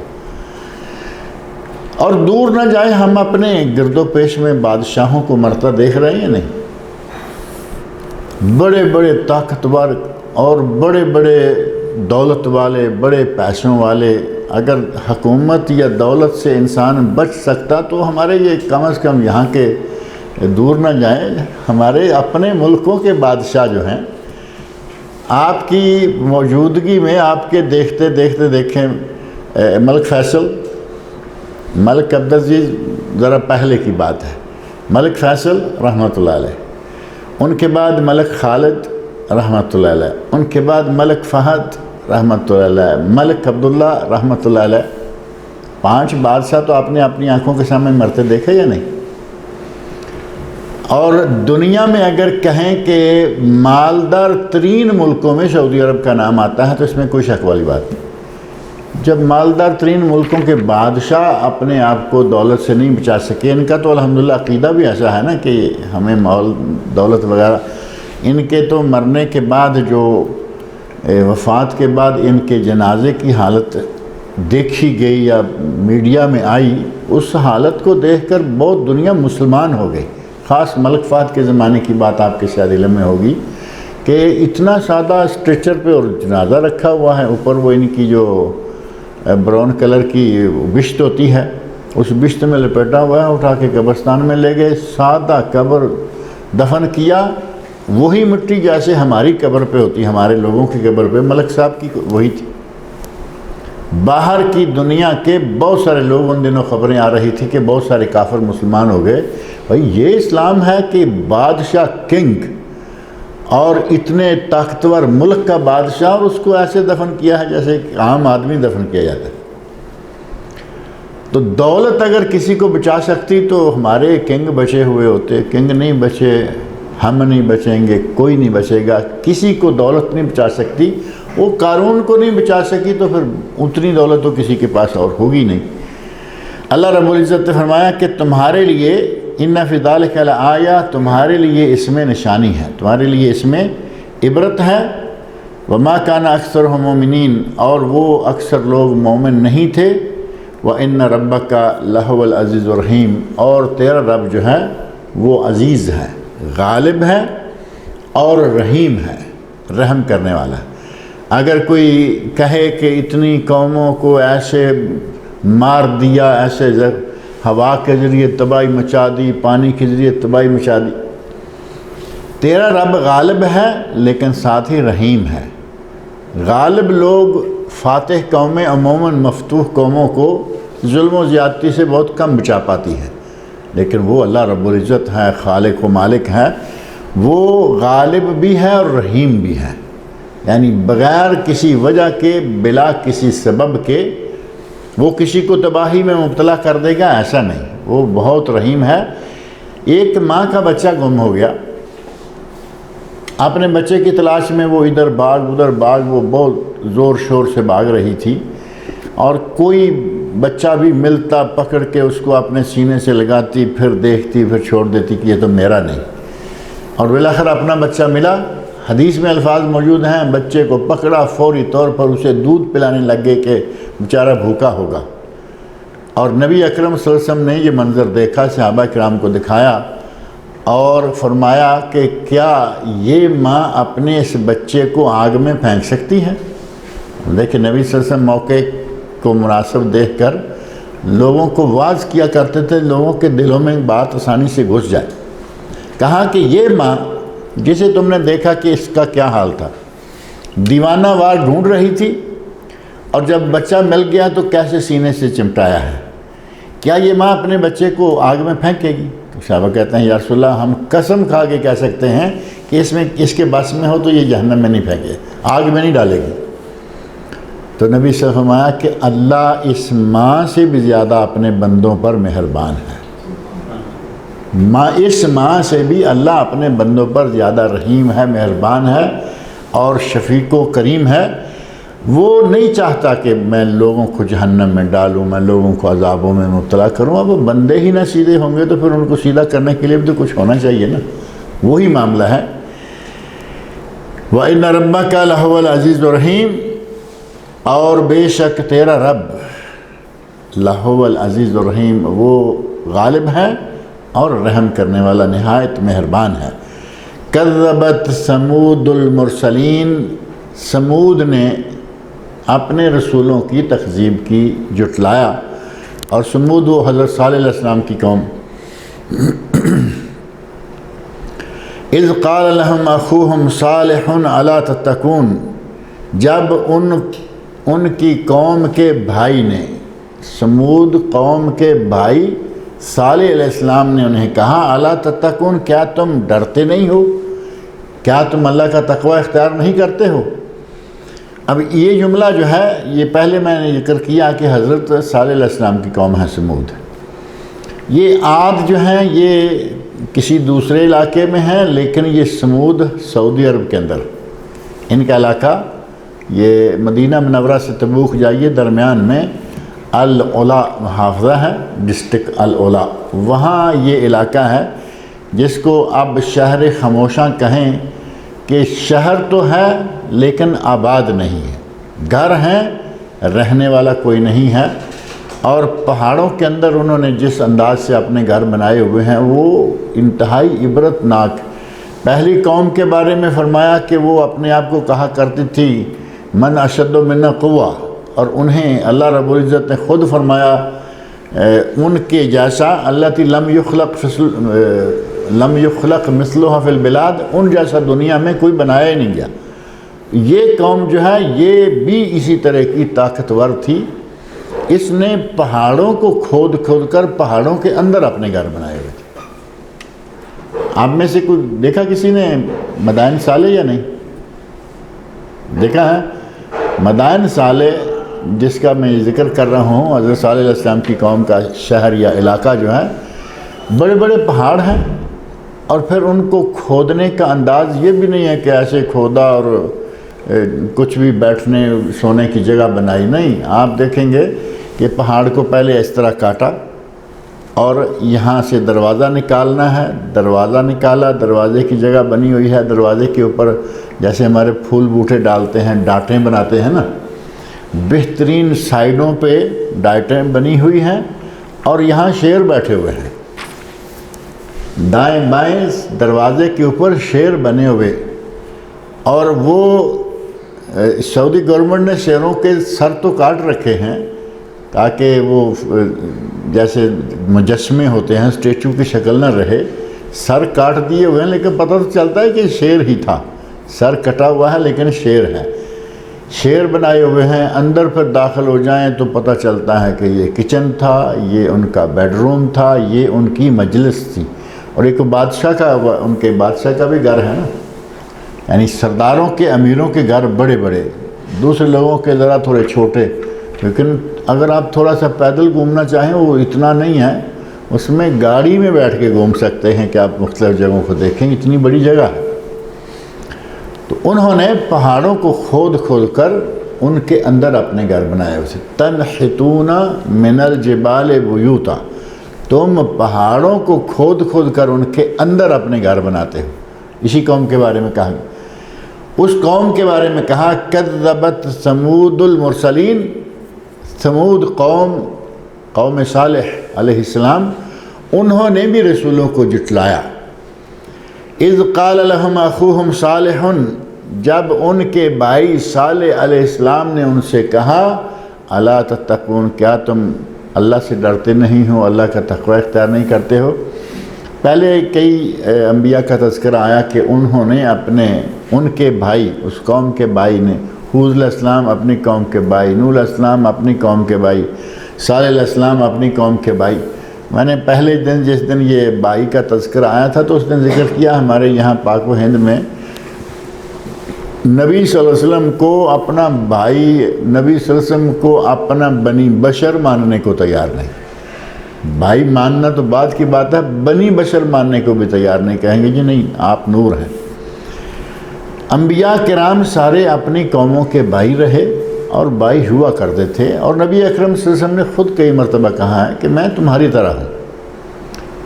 اور دور نہ جائے، ہم اپنے گرد و پیش میں بادشاہوں کو مرتا دیکھ رہے ہیں نہیں؟ بڑے بڑے طاقتور اور بڑے بڑے دولت والے، بڑے پیسوں والے، اگر حکومت یا دولت سے انسان بچ سکتا تو ہمارے یہ کم از کم یہاں کے دور نہ جائیں، ہمارے اپنے ملکوں کے بادشاہ جو ہیں، آپ کی موجودگی میں، آپ کے دیکھتے دیکھتے دیکھیں، ملک فیصل، ملک عبدالعزیز ذرا پہلے کی بات ہے، ملک فیصل رحمۃ اللہ علیہ، ان کے بعد ملک خالد رحمۃ اللہ علیہ، ان کے بعد ملک فہد رحمۃ اللہ علیہ، ملک عبداللہ رحمۃ اللہ علیہ، 5 بادشاہ تو آپ نے اپنی آنکھوں کے سامنے مرتے دیکھے یا نہیں؟ اور دنیا میں اگر کہیں کہ مالدار ترین ملکوں میں سعودی عرب کا نام آتا ہے تو اس میں کوئی شک والی بات نہیں۔ جب مالدار ترین ملکوں کے بادشاہ اپنے آپ کو دولت سے نہیں بچا سکے، ان کا تو الحمدللہ عقیدہ بھی ایسا ہے نا کہ ہمیں مال دولت وغیرہ، ان کے تو مرنے کے بعد، جو وفات کے بعد ان کے جنازے کی حالت دیکھی گئی یا میڈیا میں آئی، اس حالت کو دیکھ کر بہت دنیا مسلمان ہو گئی۔ خاص ملک فہد کے زمانے کی بات آپ کے شاید علم میں ہوگی کہ اتنا سادہ اسٹریچر پہ اور جنازہ رکھا ہوا ہے، اوپر وہ ان کی جو براؤن کلر کی بشت ہوتی ہے، اس بشت میں لپیٹا ہوا ہے، اٹھا کے قبرستان میں لے گئے، سادہ قبر دفن کیا، وہی مٹی جیسے ہماری قبر پہ ہوتی، ہمارے لوگوں کی قبر پہ، ملک صاحب کی وہی تھی۔ باہر کی دنیا کے بہت سارے لوگ، ان دنوں خبریں آ رہی تھی کہ بہت سارے کافر مسلمان ہو گئے۔ بھائی یہ اسلام ہے کہ بادشاہ کنگ اور اتنے طاقتور ملک کا بادشاہ، اور اس کو ایسے دفن کیا ہے جیسے ایک عام آدمی دفن کیا جاتا ہے۔ تو دولت اگر کسی کو بچا سکتی تو ہمارے کنگ بچے ہوئے ہوتے، کنگ نہیں بچے، ہم نہیں بچیں گے، کوئی نہیں بچے گا، کسی کو دولت نہیں بچا سکتی۔ وہ قارون کو نہیں بچا سکی تو پھر اتنی دولت تو کسی کے پاس اور ہوگی نہیں۔ اللہ رب العزت نے فرمایا کہ تمہارے لیے ان فی ذلک لآیہ، تمہارے لیے اس میں نشانی ہے، تمہارے لیے اس میں عبرت ہے۔ وما کان اکثرهم مومنین، اور وہ اکثر لوگ مومن نہیں تھے۔ وان ربک لہو العزیز الرحیم، اور تیرا رب جو ہے وہ عزیز ہے، غالب ہے اور رحیم ہے، رحم کرنے والا ہے۔ اگر کوئی کہے کہ اتنی قوموں کو ایسے مار دیا، ایسے ہوا کے ذریعے تباہی مچا دی، پانی کے ذریعے تباہی مچا دی۔ تیرا رب غالب ہے لیکن ساتھ ہی رحیم ہے۔ غالب لوگ فاتح قومیں عموماً مفتوح قوموں کو ظلم و زیادتی سے بہت کم بچا پاتی ہے، لیکن وہ اللہ رب العزت ہے، خالق و مالک ہے، وہ غالب بھی ہے اور رحیم بھی ہے، یعنی بغیر کسی وجہ کے، بلا کسی سبب کے وہ کسی کو تباہی میں مبتلا کر دے گا، ایسا نہیں، وہ بہت رحیم ہے۔ ایک ماں کا بچہ گم ہو گیا، اپنے بچے کی تلاش میں وہ ادھر بھاگ ادھر بھاگ، وہ بہت زور شور سے بھاگ رہی تھی، اور کوئی بچہ بھی ملتا پکڑ کے اس کو اپنے سینے سے لگاتی، پھر دیکھتی، پھر چھوڑ دیتی کہ یہ تو میرا نہیں، اور بالآخر اپنا بچہ ملا۔ حدیث میں الفاظ موجود ہیں، بچے کو پکڑا، فوری طور پر اسے دودھ پلانے لگ گئے کہ بیچارہ بھوکا ہوگا، اور نبی اکرم صلی اللہ علیہ وسلم نے یہ منظر دیکھا، صحابہ کرام کو دکھایا اور فرمایا کہ کیا یہ ماں اپنے اس بچے کو آگ میں پھینک سکتی ہے؟ دیکھیں نبی صلی اللہ علیہ وسلم موقع کو مناسب دیکھ کر لوگوں کو واعظ کیا کرتے تھے، لوگوں کے دلوں میں بات آسانی سے گھس جائے۔ کہا کہ یہ ماں جسے تم نے دیکھا کہ اس کا کیا حال تھا، دیوانہ وار ڈھونڈ رہی تھی، اور جب بچہ مل گیا تو کیسے سینے سے چمٹایا ہے، کیا یہ ماں اپنے بچے کو آگ میں پھینکے گی؟ تو صحابہ کہتے ہیں یا رسول اللہ ہم قسم کھا کے کہہ سکتے ہیں کہ اس کے بس میں ہو تو یہ جہنم میں نہیں پھینکے، آگ میں نہیں ڈالے گی۔ تو نبی صلی اللہ علیہ وسلم فرمایا کہ اللہ اس ماں سے بھی زیادہ اپنے بندوں پر مہربان ہے، اس ماں سے بھی اللہ اپنے بندوں پر زیادہ رحیم ہے، مہربان ہے اور شفیق و کریم ہے۔ وہ نہیں چاہتا کہ میں لوگوں کو جہنم میں ڈالوں، میں لوگوں کو عذابوں میں مبتلا کروں۔ اب وہ بندے ہی نہ سیدھے ہوں گے تو پھر ان کو سیدھا کرنے کے لیے بھی تو کچھ ہونا چاہیے نا، وہی معاملہ ہے۔ وَإِنَّ رَبَّكَ لَهُوَ الْعَزِيزُ الرَّحِيمُ، اور بے شک تیرا رب لَهُوَ الْعَزِيزُ الرَّحِيمُ، وہ غالب ہے اور رحم کرنے والا، نہایت مہربان ہے۔ کذبت ثمود المرسلین، سمود نے اپنے رسولوں کی تکذیب کی، جھٹلایا، اور سمود وہ حضرت صالح علیہ السلام کی قوم۔ اذ قال لهم اخوهم صالح الا تتقون، جب ان کی قوم کے بھائی نے، سمود قوم کے بھائی صالح علیہ السلام نے انہیں کہا الا تتقون، کیا تم ڈرتے نہیں ہو، کیا تم اللہ کا تقوی اختیار نہیں کرتے ہو؟ اب یہ جملہ جو ہے یہ پہلے میں نے ذکر کیا کہ حضرت صالح علیہ السلام کی قوم ہے سمود۔ یہ عاد جو ہیں یہ کسی دوسرے علاقے میں ہیں، لیکن یہ سمود سعودی عرب کے اندر، ان کا علاقہ یہ مدینہ منورہ سے تبوک جائیے، درمیان میں العلا محافظہ ہے، ڈسٹرکٹ العلا، وہاں یہ علاقہ ہے جس کو اب شہر خموشاں کہیں کہ شہر تو ہے لیکن آباد نہیں ہے، گھر ہیں رہنے والا کوئی نہیں ہے، اور پہاڑوں کے اندر انہوں نے جس انداز سے اپنے گھر بنائے ہوئے ہیں وہ انتہائی عبرت ناک۔ پہلی قوم کے بارے میں فرمایا کہ وہ اپنے آپ کو کہا کرتی تھی من اشد منا قوہ، اور انہیں اللہ رب العزت نے خود فرمایا ان کے جیسا التی لم یخلق مثلها فی البلاد، ان جیسا دنیا میں کوئی بنایا ہی نہیں گیا۔ یہ قوم جو ہے یہ بھی اسی طرح کی طاقتور تھی، اس نے پہاڑوں کو کھود کر پہاڑوں کے اندر اپنے گھر بنائے ہوئے تھے۔ آپ میں سے کوئی دیکھا کسی نے مدائن صالح یا نہیں دیکھا ہے؟ مدائن صالح جس کا میں ذکر کر رہا ہوں، حضرت صالح علیہ السلام کی قوم کا شہر یا علاقہ جو ہے، بڑے بڑے پہاڑ ہیں، اور پھر ان کو کھودنے کا انداز یہ بھی نہیں ہے کہ ایسے کھودا اور کچھ بھی بیٹھنے سونے کی جگہ بنائی، نہیں، آپ دیکھیں گے کہ پہاڑ کو پہلے اس طرح کاٹا اور یہاں سے دروازہ نکالنا ہے، دروازہ نکالا، دروازے کی جگہ بنی ہوئی ہے، دروازے کے اوپر جیسے ہمارے پھول بوٹے ڈالتے ہیں، ڈانٹیں بناتے ہیں نا، بہترین سائڈوں پہ ڈانٹیں بنی ہوئی ہیں، اور یہاں شیر بیٹھے ہوئے ہیں، دائیں بائیں دروازے کے اوپر شیر بنے ہوئے، اور وہ سعودی گورنمنٹ نے شیروں کے سر تو کاٹ رکھے ہیں، تاکہ وہ جیسے مجسمے ہوتے ہیں اسٹیچو کی شکل نہ رہے، سر کاٹ دیے ہوئے ہیں لیکن پتہ تو چلتا ہے کہ شیر ہی تھا، سر کٹا ہوا ہے لیکن شیر ہے، شیر بنائے ہوئے ہیں، اندر پھر داخل ہو جائیں تو پتہ چلتا ہے کہ یہ کچن تھا، یہ ان کا بیڈ روم تھا، یہ ان کی مجلس تھی۔ اور ایک بادشاہ کا، ان کے بادشاہ کا بھی گھر ہے نا، یعنی سرداروں کے، امیروں کے گھر بڑے بڑے، دوسرے لوگوں کے ذرا تھوڑے چھوٹے، لیکن اگر آپ تھوڑا سا پیدل گھومنا چاہیں وہ اتنا نہیں ہے، اس میں گاڑی میں بیٹھ کے گھوم سکتے ہیں کہ آپ مختلف جگہوں کو دیکھیں، اتنی بڑی جگہ ہے۔ تو انہوں نے پہاڑوں کو کھود کھود کر ان کے اندر اپنے گھر بنائے ہوئے تھے۔ تنحتون من الجبال بیوتا، تم پہاڑوں کو کھود کھود کر ان کے اندر اپنے گھر بناتے ہو۔ اسی قوم کے بارے میں کہا، اس قوم کے بارے میں کہا کذبت ثمود المرسلین، ثمود قوم صالح علیہ السلام، انہوں نے بھی رسولوں کو جھٹلایا۔ اذ قال لهم اخوهم صالح، جب ان کے بھائی صالح علیہ السلام نے ان سے کہا الا تتقون، کیا تم اللہ سے ڈرتے نہیں ہو، اللہ کا تقوی اختیار نہیں کرتے ہو؟ پہلے کئی انبیاء کا تذکرہ آیا کہ انہوں نے ان کے بھائی، اس قوم کے بھائی نے، ہود علیہ السلام اپنی قوم کے بھائی، نوح علیہ السلام اپنی قوم کے بھائی، صالح علیہ السلام اپنی قوم کے بھائی۔ میں نے پہلے دن جس دن یہ بھائی کا تذکرہ آیا تھا تو اس دن ذکر کیا ہمارے یہاں پاک و ہند میں نبی صلی اللہ علیہ وسلم کو اپنا بھائی، نبی صلی اللہ علیہ وسلم کو اپنا بنی بشر ماننے کو تیار نہیں۔ بھائی ماننا تو بعد کی بات ہے، بنی بشر ماننے کو بھی تیار نہیں، کہیں گے جی نہیں آپ نور ہیں۔ انبیاء کرام سارے اپنی قوموں کے بھائی رہے اور بھائی ہوا کرتے تھے، اور نبی اکرم صلی اللہ علیہ وسلم نے خود کئی مرتبہ کہا ہے کہ میں تمہاری طرح ہوں۔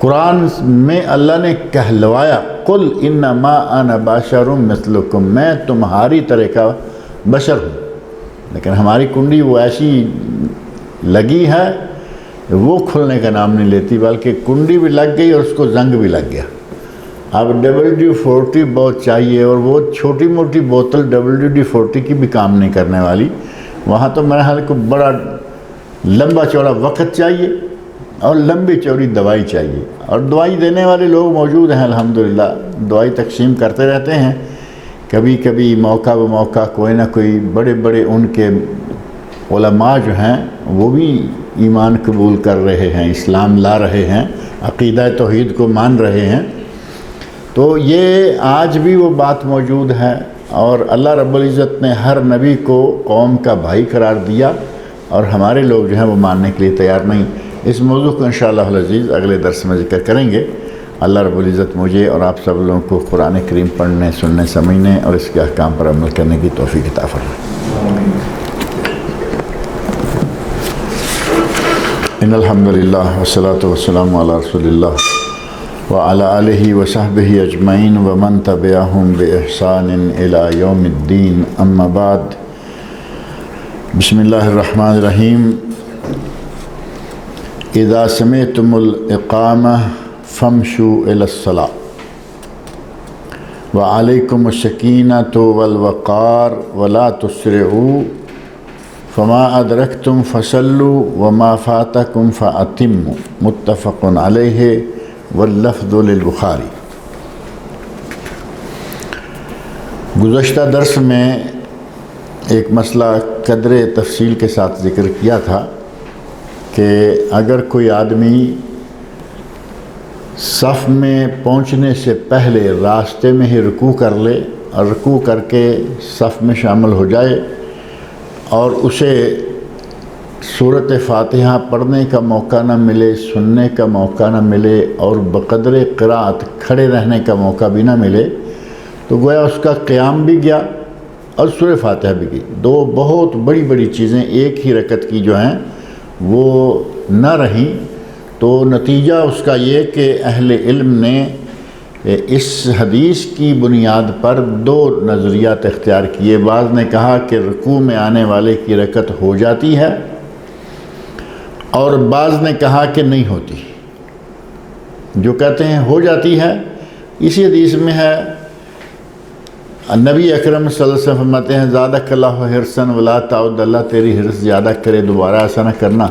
قرآن میں اللہ نے کہلوایا قل انما انا بشر مثلکم، میں تمہاری طرح کا بشر ہوں، لیکن ہماری کنڈی وہ ایسی لگی ہے وہ کھلنے کا نام نہیں لیتی، بلکہ کنڈی بھی لگ گئی اور اس کو زنگ بھی لگ گیا۔ اب WD-40 بہت چاہیے، اور وہ چھوٹی موٹی بوتل WD-40 کی بھی کام نہیں کرنے والی، وہاں تو میرے خیال کو بڑا لمبا چوڑا وقت چاہیے اور لمبی چوڑی دوائی چاہیے، اور دوائی دینے والے لوگ موجود ہیں الحمدللہ، دوائی تقسیم کرتے رہتے ہیں، کبھی کبھی موقع بموقع کوئی نہ کوئی بڑے بڑے ان کے علماء جو ہیں وہ بھی ایمان قبول کر رہے ہیں، اسلام لا رہے ہیں، عقیدہ توحید کو مان رہے ہیں۔ تو یہ آج بھی وہ بات موجود ہے، اور اللہ رب العزت نے ہر نبی کو قوم کا بھائی قرار دیا، اور ہمارے لوگ جو ہیں وہ ماننے کے لیے تیار نہیں۔ اس موضوع کو انشاءاللہ العزیز اگلے درس میں ذکر کریں گے۔ اللہ رب العزت مجھے اور آپ سب لوگوں کو قرآن کریم پڑھنے، سننے، سمجھنے اور اس کے احکام پر عمل کرنے کی توفیق عطا فرمائے۔ ان الحمدللہ والصلاة والسلام علی رسول اللہ وعلی آلہ وصحبہ اجمعین ومن تبعہم بإحسان الی یوم الدین، اما بعد۔ بسم اللہ الرحمن الرحیم۔ اذا سمعتم الاقامہ فامشوا الی الصلاۃ وعلیکم السکینۃ والوقار ولا تسرعوا فما ادرکتم فصلوا وما فاتکم فاتموا، متفق علیہ واللفظ للبخاری۔ گزشتہ درس میں ایک مسئلہ قدر تفصیل کے ساتھ ذکر کیا تھا کہ اگر کوئی آدمی صف میں پہنچنے سے پہلے راستے میں ہی رکوع کر لے اور رکوع کر کے صف میں شامل ہو جائے اور اسے سورۃ فاتحہ پڑھنے کا موقع نہ ملے، سننے کا موقع نہ ملے اور بقدر قرات کھڑے رہنے کا موقع بھی نہ ملے، تو گویا اس کا قیام بھی گیا اور سورۃ فاتحہ بھی گئی۔ دو بہت بڑی بڑی چیزیں ایک ہی رکعت کی جو ہیں وہ نہ رہیں۔ تو نتیجہ اس کا یہ کہ اہل علم نے اس حدیث کی بنیاد پر دو نظریات اختیار کیے۔ بعض نے کہا کہ رکوع میں آنے والے کی رکعت ہو جاتی ہے، اور بعض نے کہا کہ نہیں ہوتی۔ جو کہتے ہیں ہو جاتی ہے، اسی حدیث میں ہے نبی اکرم صلی اللہ علیہ وسلم فرماتے ہیں زادک اللہ حرصاً ولا تعد، اللہ تیری حرص زیادہ کرے، دوبارہ ایسا نہ کرنا۔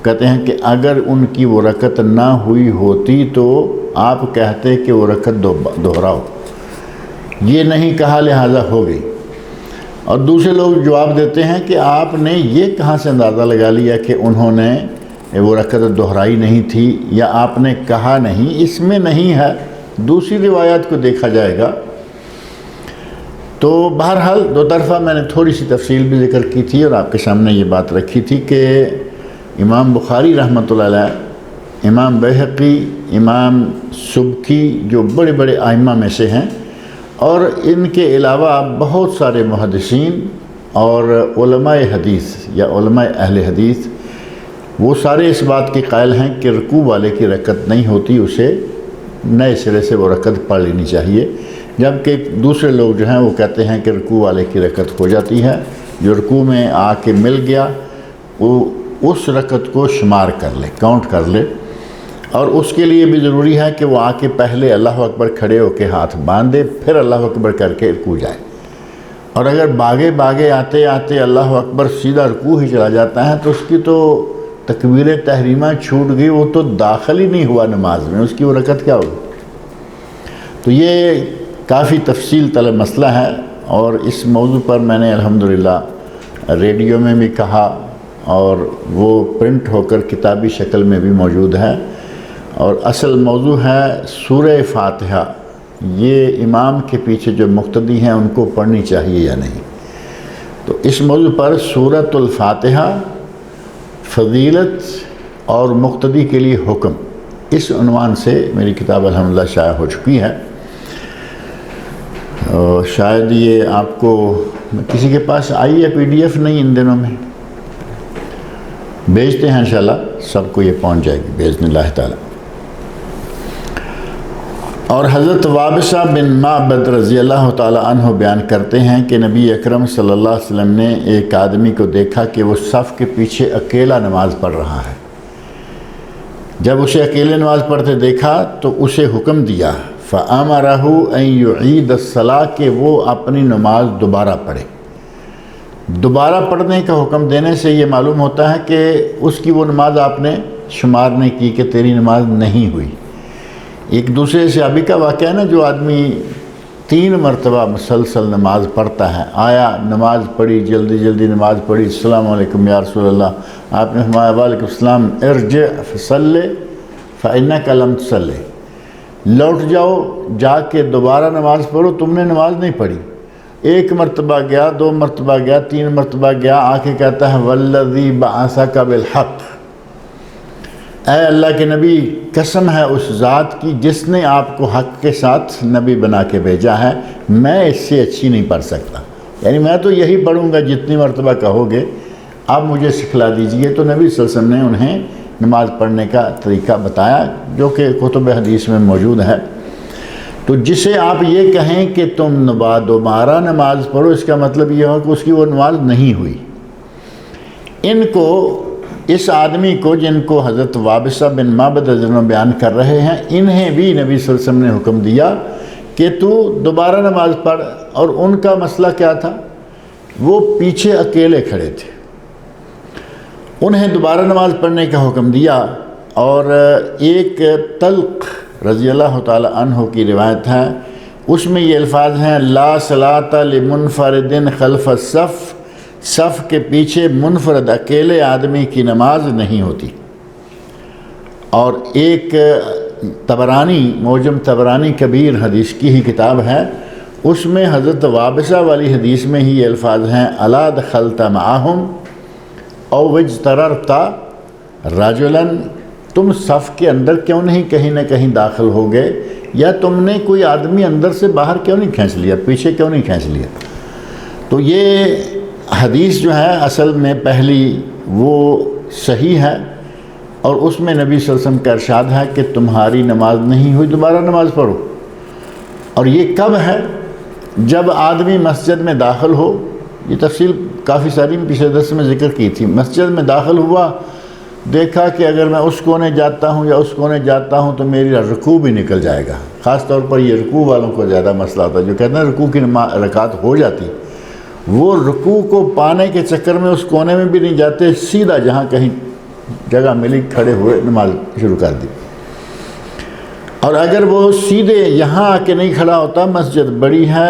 کہتے ہیں کہ اگر ان کی وہ رکعت نہ ہوئی ہوتی تو آپ کہتے کہ وہ رکعت دہراؤ، یہ نہیں کہا لہٰذا ہو گئی۔ اور دوسرے لوگ جواب دیتے ہیں کہ آپ نے یہ کہاں سے اندازہ لگا لیا کہ انہوں نے وہ رکعت دہرائی نہیں تھی، یا آپ نے کہا نہیں، اس میں نہیں ہے، دوسری روایات کو دیکھا جائے گا۔ تو بہرحال دو طرفہ میں نے تھوڑی سی تفصیل بھی ذکر کی تھی اور آپ کے سامنے یہ بات رکھی تھی کہ امام بخاری رحمۃ اللہ علیہ، امام بیہقی، امام سبکی جو بڑے بڑے ائمہ میں سے ہیں، اور ان کے علاوہ بہت سارے محدثین اور علماء حدیث یا علماء اہل حدیث، وہ سارے اس بات کے قائل ہیں کہ رکوع والے کی رکعت نہیں ہوتی، اسے نئے سرے سے وہ رکعت پڑھ لینی چاہیے، جبکہ دوسرے لوگ جو ہیں وہ کہتے ہیں کہ رکوع والے کی رکعت ہو جاتی ہے، جو رکوع میں آ کے مل گیا وہ اس رکعت کو شمار کر لے، کاؤنٹ کر لے، اور اس کے لیے بھی ضروری ہے کہ وہ آ کے پہلے اللہ اکبر کھڑے ہو کے ہاتھ باندھے، پھر اللہ اکبر کر کے رکوع جائے۔ اور اگر باگے آتے آتے اللہ اکبر سیدھا رکوع ہی چلا جاتا ہے تو اس کی تو تکبیر تحریمہ چھوٹ گئی، وہ تو داخل ہی نہیں ہوا نماز میں، اس کی وہ رکعت کیا ہوگی؟ تو یہ کافی تفصیل طلب مسئلہ ہے، اور اس موضوع پر میں نے الحمدللہ ریڈیو میں بھی کہا، اور وہ پرنٹ ہو کر کتابی شکل میں بھی موجود ہے۔ اور اصل موضوع ہے سورہ فاتحہ، یہ امام کے پیچھے جو مقتدی ہیں ان کو پڑھنی چاہیے یا نہیں۔ تو اس موضوع پر سورۃ الفاتحہ، فضیلت اور مقتدی کے لیے حکم، اس عنوان سے میری کتاب الحمدللہ شائع ہو چکی ہے۔ شاید یہ آپ کو کسی کے پاس آئی ہے PDF نہیں ان دنوں میں، بھیجتے ہیں انشاءاللہ، سب کو یہ پہنچ جائے گی باذن اللہ تعالی۔ اور حضرت وابصہ بن معبد رضی اللہ تعالی عنہ بیان کرتے ہیں کہ نبی اکرم صلی اللہ علیہ وسلم نے ایک آدمی کو دیکھا کہ وہ صف کے پیچھے اکیلا نماز پڑھ رہا ہے۔ جب اسے اکیلے نماز پڑھتے دیکھا تو اسے حکم دیا فَأَمَرَهُ أَن يُعِيدَ الصَّلَاةَ، کہ وہ اپنی نماز دوبارہ پڑھے۔ دوبارہ پڑھنے کا حکم دینے سے یہ معلوم ہوتا ہے کہ اس کی وہ نماز آپ نے شمار نہیں کی کہ تیری نماز نہیں ہوئی۔ ایک دوسرے صحابی کا واقعہ ہے نا، جو آدمی 3 مرتبہ مسلسل نماز پڑھتا ہے، آیا نماز پڑھی، جلدی نماز پڑھی، السلام علیکم یا رسول اللہ، آپ نے فرمایا وعلیکم السلام، ارجع فصلی فإنک لم تصلی، لوٹ جاؤ، جا کے دوبارہ نماز پڑھو، تم نے نماز نہیں پڑھی۔ 1 مرتبہ گیا، 2 مرتبہ گیا، 3 مرتبہ گیا، آ کے کہتا ہے والذی بعثک بالحق، اے اللہ کے نبی قسم ہے اس ذات کی جس نے آپ کو حق کے ساتھ نبی بنا کے بھیجا ہے، میں اس سے اچھی نہیں پڑھ سکتا، یعنی میں تو یہی پڑھوں گا جتنی مرتبہ کہو گے، آپ مجھے سکھلا دیجئے۔ تو نبی صلی اللہ علیہ وسلم نے انہیں نماز پڑھنے کا طریقہ بتایا جو کہ کتب حدیث میں موجود ہے۔ تو جسے آپ یہ کہیں کہ تم دوبارہ نماز پڑھو، اس کا مطلب یہ ہو کہ اس کی وہ نماز نہیں ہوئی۔ ان کو، اس آدمی کو جن کو حضرت وابصہ بن معبد رضی اللہ عنہ بیان کر رہے ہیں، انہیں بھی نبی صلی اللہ علیہ وسلم نے حکم دیا کہ تو دوبارہ نماز پڑھ۔ اور ان کا مسئلہ کیا تھا؟ وہ پیچھے اکیلے کھڑے تھے، انہیں دوبارہ نماز پڑھنے کا حکم دیا۔ اور ایک طلق رضی اللہ تعالی عنہ کی روایت ہے، اس میں یہ الفاظ ہیں لا صلاۃ لمنفرد خلف الصف، صف کے پیچھے منفرد اکیلے آدمی کی نماز نہیں ہوتی۔ اور ایک طبرانی، معجم طبرانی کبیر حدیث کی ہی کتاب ہے، اس میں حضرت وابصہ والی حدیث میں ہی یہ الفاظ ہیں الا دخلت معہم او اجتررت رجلا، تم صف کے اندر کیوں نہیں کہیں نہ کہیں داخل ہو گئے، یا تم نے کوئی آدمی اندر سے باہر کیوں نہیں کھینچ لیا، پیچھے کیوں نہیں کھینچ لیا۔ تو یہ حدیث جو ہے اصل میں پہلی وہ صحیح ہے، اور اس میں نبی صلی اللہ علیہ وسلم کا ارشاد ہے کہ تمہاری نماز نہیں ہوئی، دوبارہ نماز پڑھو۔ اور یہ کب ہے؟ جب آدمی مسجد میں داخل ہو، یہ تفصیل کافی ساری پچھلے درس میں ذکر کی تھی، مسجد میں داخل ہوا دیکھا کہ اگر میں اس کونے جاتا ہوں یا اس کونے جاتا ہوں تو میری رکوع بھی نکل جائے گا. خاص طور پر یہ رکوع والوں کو زیادہ مسئلہ ہوتا ہے، جو کہتے ہیں رکوع کی رکعت ہو جاتی، وہ رکوع کو پانے کے چکر میں اس کونے میں بھی نہیں جاتے، سیدھا جہاں کہیں جگہ ملی کھڑے ہوئے نماز شروع کر دی. اور اگر وہ سیدھے یہاں آ کے نہیں کھڑا ہوتا، مسجد بڑی ہے،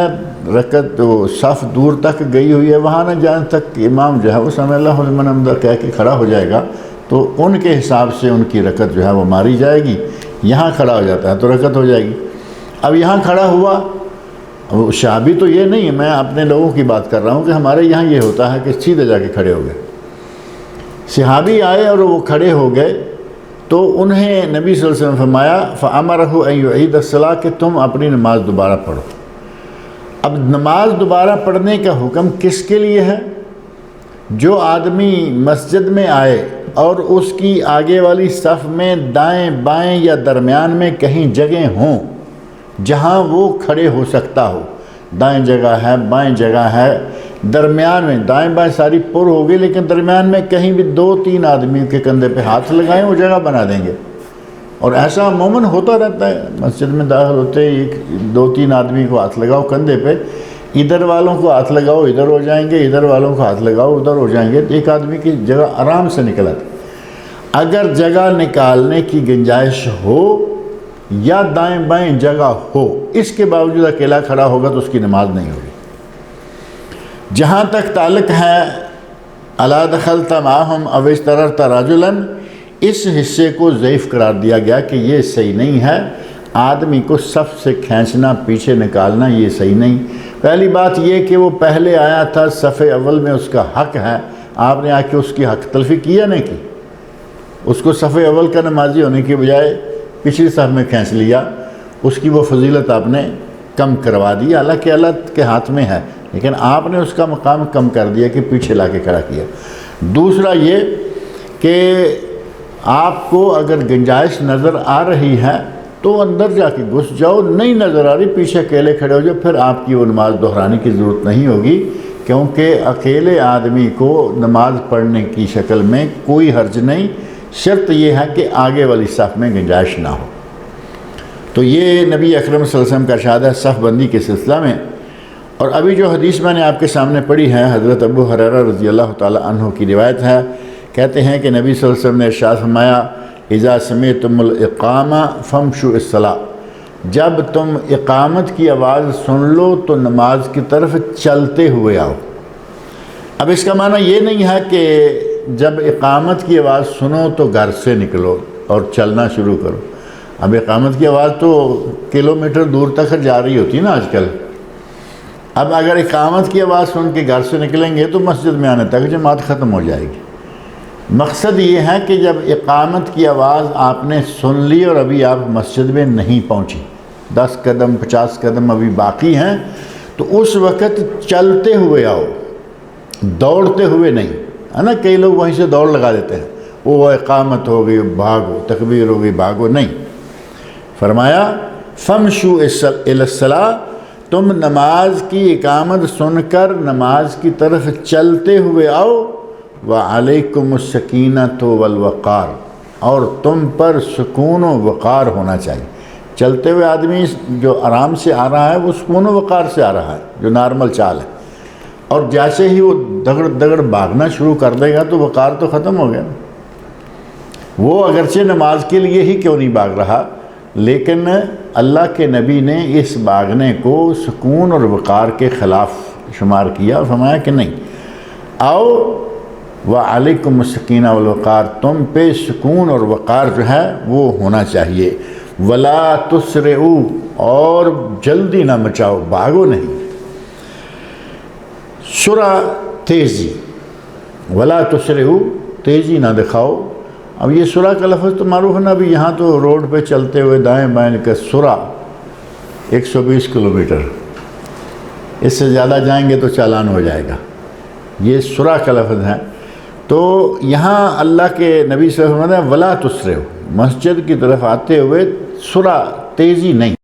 رکعت وہ صف دور تک گئی ہوئی ہے، وہاں نہ جانے تک امام جو ہے وہ سمع اللہ لمن حمدہ کہہ کے کھڑا ہو جائے گا، تو ان کے حساب سے ان کی رکعت جو ہے وہ ماری جائے گی. یہاں کھڑا ہو جاتا ہے تو رکعت ہو جائے گی. اب یہاں کھڑا ہوا، شابی تو یہ نہیں ہے، میں اپنے لوگوں کی بات کر رہا ہوں کہ ہمارے یہاں یہ ہوتا ہے کہ سیدھے جا کے کھڑے ہو گئے. صحابی آئے اور وہ کھڑے ہو گئے تو انہیں نبی صلی اللہ علیہ وسلم فرمایا فَأَمَرَهُ أَن يُعِيدَ الصَّلَاةَ کہ تم اپنی نماز دوبارہ پڑھو. اب نماز دوبارہ پڑھنے کا حکم کس کے لیے ہے؟ جو آدمی مسجد میں آئے اور اس کی آگے والی صف میں دائیں بائیں یا درمیان میں کہیں جگہ ہوں جہاں وہ کھڑے ہو سکتا ہو. دائیں جگہ ہے، بائیں جگہ ہے، درمیان میں دائیں بائیں ساری پر ہوگی، لیکن درمیان میں کہیں بھی 2-3 آدمیوں کے کندھے پہ ہاتھ لگائیں وہ جگہ بنا دیں گے. اور ایسا عموماً ہوتا رہتا ہے، مسجد میں داخل ہوتے ہی 2-3 آدمی کو ہاتھ لگاؤ کندھے پہ، ادھر والوں کو ہاتھ لگاؤ ادھر ہو جائیں گے، ادھر والوں کو ہاتھ لگاؤ ادھر ہو جائیں گے، ایک آدمی کی جگہ آرام سے نکل آتی. اگر جگہ نکالنے کی گنجائش ہو یا دائیں بائیں جگہ ہو، اس کے باوجود اکیلا کھڑا ہوگا تو اس کی نماز نہیں ہوگی. جہاں تک تعلق ہے الا دخلت معهم او اشتررت رجلا، اس حصے کو ضعیف قرار دیا گیا کہ یہ صحیح نہیں ہے. آدمی کو صف سے کھینچنا، پیچھے نکالنا، یہ صحیح نہیں. پہلی بات یہ کہ وہ پہلے آیا تھا، صف اول میں اس کا حق ہے، آپ نے آ کے اس کی حق تلفی کیا نہیں کی، اس کو صف اول کا نمازی ہونے کی بجائے پچھلی صف میں کھینچ لیا، اس کی وہ فضیلت آپ نے کم کروا دی. حالانکہ اللہ کے ہاتھ میں ہے، لیکن آپ نے اس کا مقام کم کر دیا کہ پیچھے لا کے کھڑا کیا. دوسرا یہ کہ آپ کو اگر گنجائش نظر آ رہی ہے تو اندر جا کے گھس جاؤ، نہیں نظر آ رہی پیچھے اکیلے کھڑے ہو جاؤ، پھر آپ کی وہ نماز دہرانے کی ضرورت نہیں ہوگی، کیونکہ اکیلے آدمی کو نماز پڑھنے کی شکل میں کوئی حرج نہیں. شرط یہ ہے کہ آگے والی صف میں گنجائش نہ ہو. تو یہ نبی اکرم صلی اللہ علیہ وسلم کا ارشاد ہے صف بندی کے سلسلہ میں. اور ابھی جو حدیث میں نے آپ کے سامنے پڑھی ہے، حضرت ابو ہریرہ رضی اللہ تعالی عنہ کی روایت ہے، کہتے ہیں کہ نبی صلی اللہ علیہ وسلم نے ارشاد فرمایا اذا سمعتم الاقامہ فامشوا الصلاۃ، جب تم اقامت کی آواز سن لو تو نماز کی طرف چلتے ہوئے آؤ. اب اس کا معنی یہ نہیں ہے کہ جب اقامت کی آواز سنو تو گھر سے نکلو اور چلنا شروع کرو. اب اقامت کی آواز تو کلومیٹر دور تک جا رہی ہوتی ہے نا آج کل. اب اگر اقامت کی آواز سن کے گھر سے نکلیں گے تو مسجد میں آنے تک جماعت ختم ہو جائے گی. مقصد یہ ہے کہ جب اقامت کی آواز آپ نے سن لی اور ابھی آپ مسجد میں نہیں پہنچی، 10 قدم 50 قدم ابھی باقی ہیں، تو اس وقت چلتے ہوئے آؤ، دوڑتے ہوئے نہیں. ہے نا، کئی لوگ وہیں سے دوڑ لگا دیتے ہیں، وہ اقامت ہو گئی بھاگو، تکبیر ہو گئی بھاگو. نہیں، فرمایا فمشوا الی الصلاۃ، تم نماز کی اقامت سن کر نماز کی طرف چلتے ہوئے آؤ. وعلیکم السکینۃ والوقار، اور تم پر سکون و وقار ہونا چاہیے. چلتے ہوئے آدمی جو آرام سے آ رہا ہے وہ سکون و وقار سے آ رہا ہے، جو نارمل چال ہے. اور جیسے ہی وہ دگڑ دگڑ بھاگنا شروع کر دے گا تو وقار تو ختم ہو گیا. وہ اگرچہ نماز کے لیے ہی کیوں نہیں بھاگ رہا، لیکن اللہ کے نبی نے اس بھاگنے کو سکون اور وقار کے خلاف شمار کیا. فرمایا کہ نہیں، آؤ وعلیکم السکینہ والوقار، تم پہ سکون اور وقار جو ہے وہ ہونا چاہیے. ولا تسرعوا، اور جلدی نہ مچاؤ، بھاگو نہیں. سرعہ تیزی، ولا تسرعوا، تیزی نہ دکھاؤ. اب یہ سرعہ کا لفظ تو معروف ہے نا، ابھی یہاں تو روڈ پہ چلتے ہوئے دائیں بائیں کا سرعہ 120 کلومیٹر، اس سے زیادہ جائیں گے تو چالان ہو جائے گا. یہ سرعہ کا لفظ ہے. تو یہاں اللہ کے نبی صلی اللہ علیہ وسلم نے ولا تسرعوا، مسجد کی طرف آتے ہوئے سرعہ تیزی نہیں،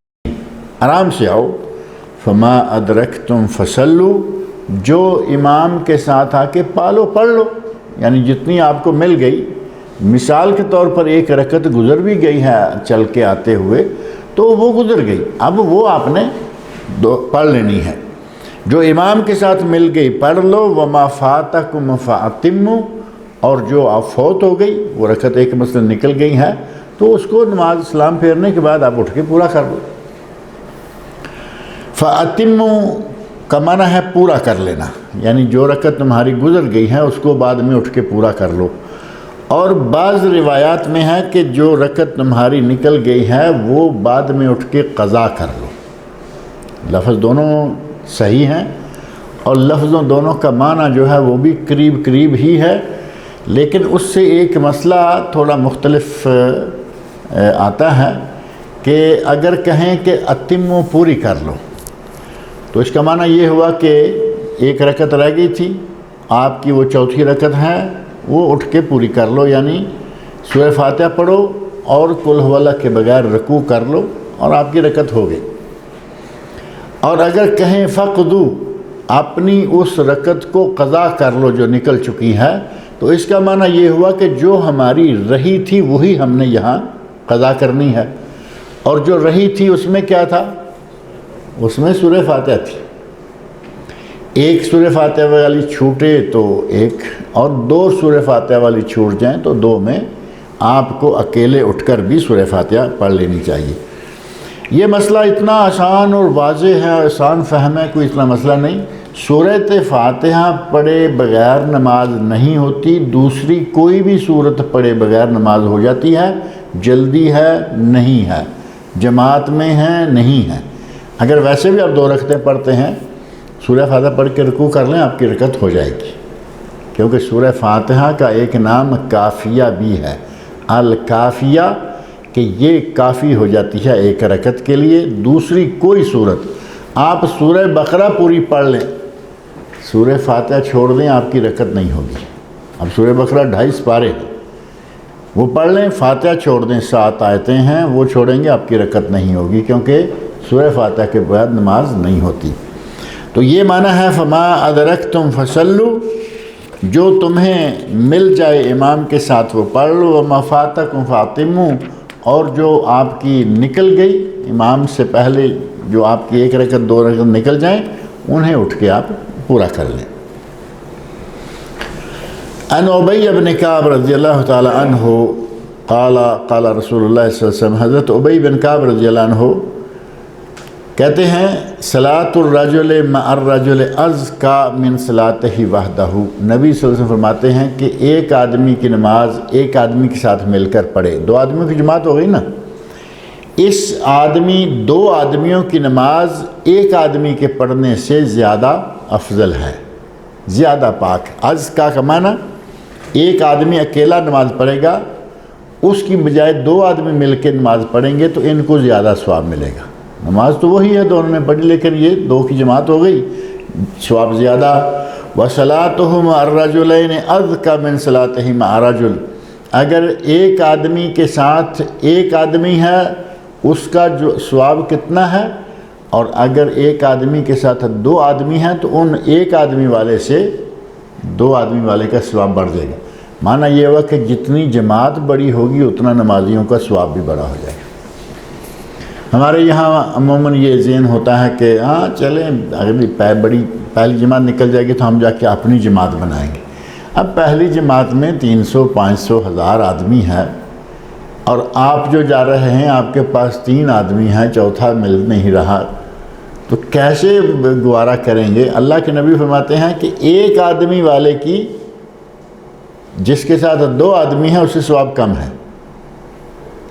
آرام سے آؤ. فما ادرکتم فصلوا، جو امام کے ساتھ آ کے پالو پڑھ لو، یعنی جتنی آپ کو مل گئی مثال کے طور پر ایک رکعت گزر بھی گئی ہے چل کے آتے ہوئے تو وہ گزر گئی، اب وہ آپ نے پڑھ لینی ہے۔ جو امام کے ساتھ مل گئی پڑھ لو، وما فاتکم فاتموا، اور جو آپ فوت ہو گئی وہ رکعت ایک مثلا نکل گئی ہے تو اس کو نماز سلام پھیرنے کے بعد آپ اٹھ کے پورا کر لو۔ فاتموا کا معنی ہے پورا کر لینا، یعنی جو رکعت تمہاری گزر گئی ہے اس کو بعد میں اٹھ کے پورا کر لو۔ اور بعض روایات میں ہے کہ جو رکعت تمہاری نکل گئی ہے وہ بعد میں اٹھ کے قضا کر لو۔ لفظ دونوں صحیح ہیں اور لفظوں دونوں کا معنی جو ہے وہ بھی قریب قریب ہی ہے، لیکن اس سے ایک مسئلہ تھوڑا مختلف آتا ہے کہ اگر کہیں کہ اتموا پوری کر لو تو اس کا معنی یہ ہوا کہ ایک رکعت رہ گئی تھی، آپ کی وہ چوتھی رکعت ہے، وہ اٹھ کے پوری کر لو، یعنی سورہ فاتحہ پڑھو اور قل هو اللہ کے بغیر رکوع کر لو اور آپ کی رکعت ہو گئی۔ اور اگر کہیں فقدو، اپنی اس رکعت کو قضا کر لو جو نکل چکی ہے، تو اس کا معنی یہ ہوا کہ جو ہماری رہی تھی وہی ہم نے یہاں قضا کرنی ہے، اور جو رہی تھی اس میں کیا تھا؟ اس میں سورہ فاتحہ تھی۔ ایک سورہ فاتحہ والی چھوٹے تو ایک، اور دو سورہ فاتحہ والی چھوٹ جائیں تو دو میں آپ کو اکیلے اٹھ کر بھی سورہ فاتحہ پڑھ لینی چاہیے۔ یہ مسئلہ اتنا آسان اور واضح ہے، آسان فہم ہے، کوئی اتنا مسئلہ نہیں۔ سورۃ فاتحہ پڑھے بغیر نماز نہیں ہوتی، دوسری کوئی بھی سورت پڑھے بغیر نماز ہو جاتی ہے۔ جلدی ہے نہیں ہے، جماعت میں ہے نہیں ہے، اگر ویسے بھی آپ 2 رکعتیں پڑھتے ہیں سورہ فاتحہ پڑھ کے رکوع کر لیں، آپ کی رکعت ہو جائے گی، کیونکہ سورہ فاتحہ کا ایک نام کافیہ بھی ہے، الکافیہ، کہ یہ کافی ہو جاتی ہے ایک رکعت کے لیے۔ دوسری کوئی صورت، آپ سورہ بقرہ پوری پڑھ لیں، سورہ فاتحہ چھوڑ دیں، آپ کی رکعت نہیں ہوگی۔ اب سورہ بقرہ 2.5 پارے ہیں، وہ پڑھ لیں، فاتحہ چھوڑ دیں، 7 آیتیں ہیں وہ چھوڑیں گے، آپ کی رکعت نہیں ہوگی، کیونکہ سورہ فاتحہ کے بعد نماز نہیں ہوتی۔ تو یہ معنی ہے فما ادرکتم فصلوا، جو تمہیں مل جائے امام کے ساتھ وہ پڑھ لو، وما فاتکم فاتموا، اور جو آپ کی نکل گئی امام سے پہلے، جو آپ کی 1 رکعت 2 رکعت نکل جائیں، انہیں اٹھ کے آپ پورا کر لیں۔ ان ابی بن کعب رضی اللہ تعالی عنہ قال قال رسول اللہ صلی اللہ علیہ وسلم، حضرت ابی بن کعب رضی اللہ عنہ کہتے ہیں صلاۃ الرجل مع الرجل ازکیٰ من صلاتہ وحدہ، نبی صلی اللہ علیہ وسلم فرماتے ہیں کہ ایک آدمی کی نماز ایک آدمی کے ساتھ مل کر پڑھے، 2 آدمیوں کی جماعت ہو گئی نا، اس آدمی 2 آدمیوں کی نماز ایک آدمی کے پڑھنے سے زیادہ افضل ہے، زیادہ پاک۔ ازکیٰ کا معنی ایک آدمی اکیلا نماز پڑھے گا، اس کی بجائے 2 آدمی مل کے نماز پڑھیں گے تو ان کو زیادہ ثواب ملے گا۔ نماز تو وہی ہے دونوں نے پڑھی، لیکن یہ 2 کی جماعت ہو گئی، ثواب زیادہ۔ وَصَلَاتُهُ مَعَ الرَّجُلَيْنِ أَذْكَىٰ مِنْ صَلَاتِهِ مَعَ رَجُلٍ، اگر ایک آدمی کے ساتھ ایک آدمی ہے اس کا جو ثواب کتنا ہے، اور اگر ایک آدمی کے ساتھ 2 آدمی ہیں تو ان ایک آدمی والے سے 2 آدمی والے کا ثواب بڑھ جائے گا۔ معنی یہ ہوا کہ جتنی جماعت بڑی ہوگی اتنا نمازیوں کا ثواب بھی بڑا ہو جائے گا۔ ہمارے یہاں عموماً یہ ذہن ہوتا ہے کہ ہاں چلیں اگلی پہلی جماعت نکل جائے گی تو ہم جا کے اپنی جماعت بنائیں گے۔ اب پہلی جماعت میں 300 500 1000 آدمی ہے، اور آپ جو جا رہے ہیں آپ کے پاس 3 آدمی ہیں، چوتھا مل نہیں رہا، تو کیسے گوارا کریں گے؟ اللہ کے نبی فرماتے ہیں کہ ایک آدمی والے کی، جس کے ساتھ 2 آدمی ہیں اس سے ثواب کم ہے،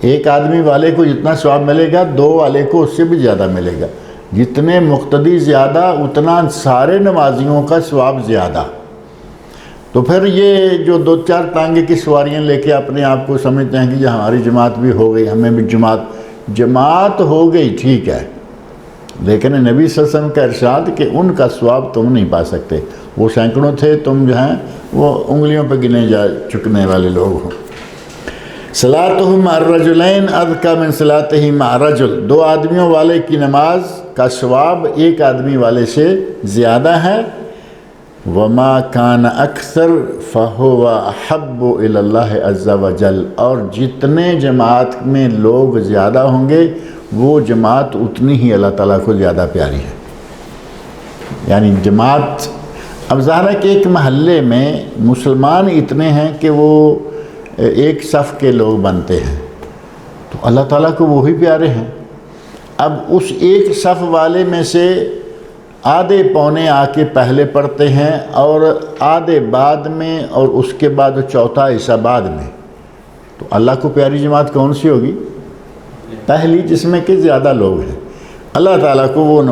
ایک آدمی والے کو جتنا ثواب ملے گا 2 والے کو اس سے بھی زیادہ ملے گا، جتنے مقتدی زیادہ اتنا سارے نمازیوں کا ثواب زیادہ۔ تو پھر یہ جو 2-4 ٹانگے کی سواریاں لے کے اپنے آپ کو سمجھتے ہیں کہ یہ ہماری جماعت بھی ہو گئی، ہمیں بھی جماعت ہو گئی، ٹھیک ہے، لیکن نبی صلی اللہ علیہ وسلم کا ارشاد کہ ان کا ثواب تم نہیں پا سکتے، وہ سینکڑوں تھے، تم جو ہیں وہ انگلیوں پہ گنے جا چکنے والے لوگ ہو۔ صلاتہ مع الرجلین اذکیٰ من صلاتہ مع رجل، 2 آدمیوں والے کی نماز کا ثواب ایک آدمی والے سے زیادہ ہے۔ وما کان اکثر فہو احب الی اللہ عز وجل، اور جتنے جماعت میں لوگ زیادہ ہوں گے وہ جماعت اتنی ہی اللہ تعالیٰ کو زیادہ پیاری ہے۔ یعنی جماعت، اب ظاہر ہے کہ ایک محلے میں مسلمان اتنے ہیں کہ وہ ایک صف کے لوگ بنتے ہیں، تو اللہ تعالیٰ کو وہی پیارے ہیں۔ اب اس ایک صف والے میں سے آدھے پونے آ کے پہلے پڑھتے ہیں اور آدھے بعد میں، اور اس کے بعد چوتھا حصہ بعد میں، تو اللہ کو پیاری جماعت کون سی ہوگی؟ پہلی، جس میں کہ زیادہ لوگ ہیں۔ اللہ تعالیٰ کو وہ